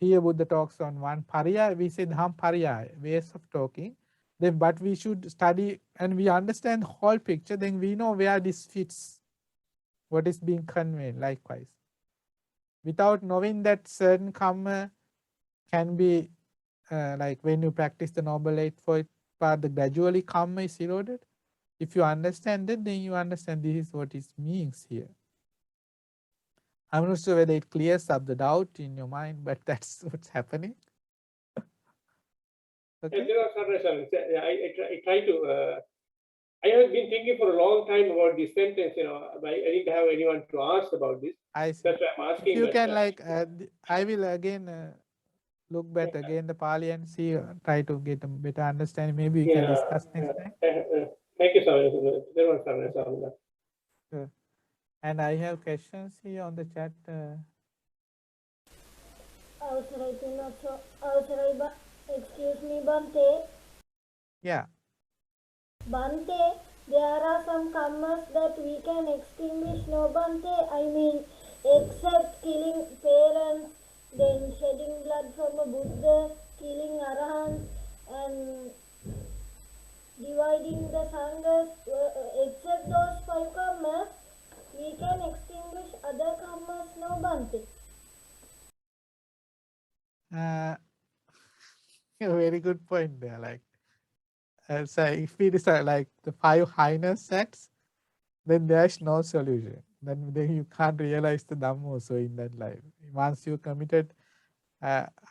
here Buddha talks on one pariyaya, we say dham pariyaya, ways of talking. Then, but we should study and we understand the whole picture, then we know where this fits, what is being conveyed. Likewise, without knowing that certain karma can be like when you practice the Noble Eightfold Path, the gradually karma is eroded. If you understand it, then you understand this is what it means here. I'm not sure whether it clears up the doubt in your mind, but that's what's happening. Okay. I try to. I have been thinking for a long time about this sentence. I didn't have anyone to ask about this. I see. That's why I'm asking. If you can, like, I will again look back again the Pali and see, try to get a better understanding. Maybe we can discuss next time. Thank you, sir. Sure. And I have questions here on the chat. Excuse me, Bante. Yeah. Bante, there are some karmas that we can extinguish, no Bante? I mean, except killing parents, then shedding blood from a Buddha, killing Arahants, and dividing the sanghas. Except those 5 karmas, we can extinguish other karmas, no Bante? Very good point there. Like, so if it is like the 5 heinous acts, then there is no solution. Then you can't realize the Dhamma also in that life. Once you committed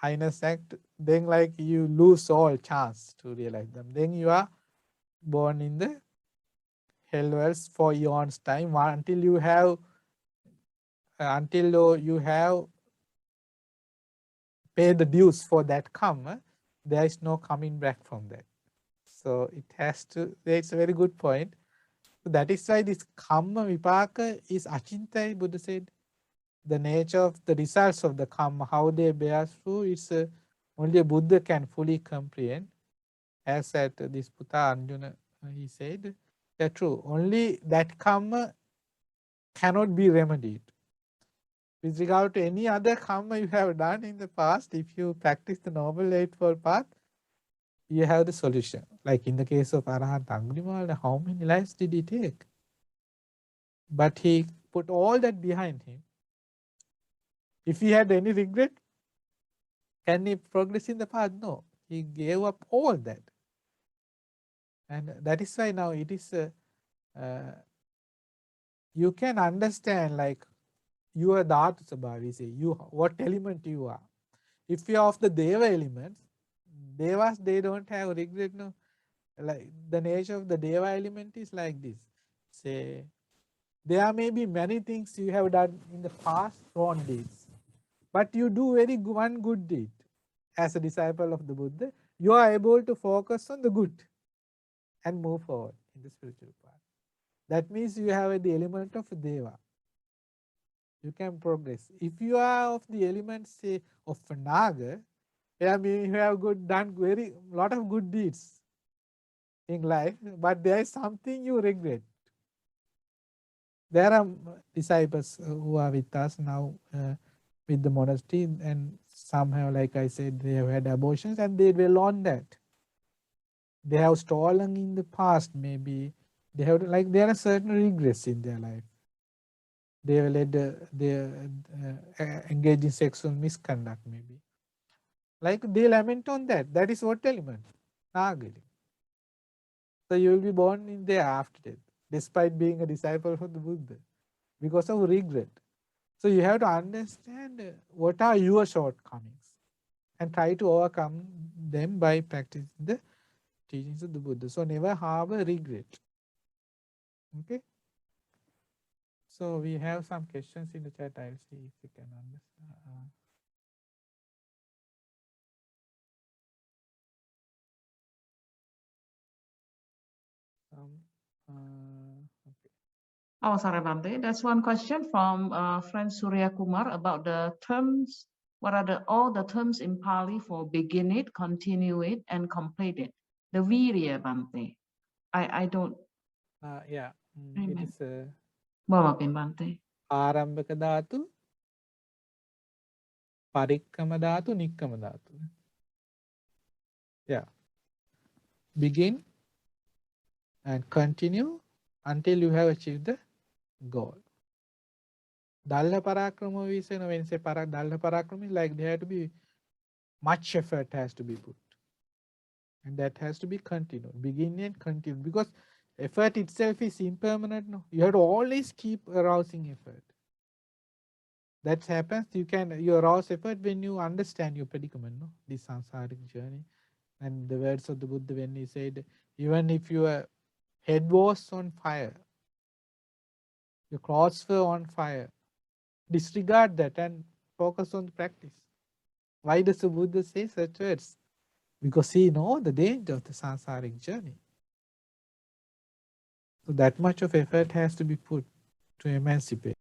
heinous act, then like you lose all chance to realize them. Then you are born in the hellwells for eons time until you have paid the dues for that karma. There is no coming back from that. So it has to. That's a very good point. So that is why this karma vipaka is achintaya. Buddha said the nature of the results of the karma, how they bear through, is only a Buddha can fully comprehend. As at this Putta Arjuna, he said, yeah, true. Only that karma cannot be remedied. With regard to any other karma you have done in the past, if you practice the Noble Eightfold Path, you have the solution. Like in the case of Arahant Angulimala, how many lives did he take? But he put all that behind him. If he had any regret, can he progress in the path? No. He gave up all that. And that is why now it is, you can understand like you are Dhatu Sabhavi, say you, what element you are. If you are of the Deva elements, Devas, they don't have regret. No, like the nature of the Deva element is like this. Say, there may be many things you have done in the past, wrong deeds, but you do one good deed. As a disciple of the Buddha, you are able to focus on the good and move forward in the spiritual path. That means you have the element of Deva. You can progress. If you are of the elements, say, of Naga, I mean, you have done very lot of good deeds in life, but there is something you regret. There are disciples who are with us now with the monastery, and somehow, like I said, they have had abortions and they dwell on that. They have stolen in the past, maybe. They have, like, there are certain regrets in their life. They have led, they engage in sexual misconduct, maybe. Like they lament on that. That is what element? Naga. So you will be born in there after death, despite being a disciple of the Buddha, because of regret. So you have to understand what are your shortcomings and try to overcome them by practicing the teachings of the Buddha. So never harbor regret. Okay. So we have some questions in the chat. I'll see if you can understand. Okay. Oh, sorry, Bhante. That's one question from friend Surya Kumar about the terms. What are all the terms in Pali for begin it, continue it, and complete it? The virya, Bhante. I don't. Yeah, it is Maafin, Bhante. Arambaka dhatu, Parikkama dhatu, Nikkama dhatu. Yeah. Begin and continue until you have achieved the goal. Dalla Parakrama, we say, when we say Dalla Parakrama, like there have to be much effort has to be put. And that has to be continued. Begin and continue. Because effort itself is impermanent. No? You have to always keep arousing effort. That happens, you arouse effort when you understand your predicament, no? This samsaric journey. And the words of the Buddha when he said, even if your head was on fire, your clothes were on fire, disregard that and focus on the practice. Why does the Buddha say such words? Because he knows the danger of the samsaric journey. So that much of effort has to be put to emancipate.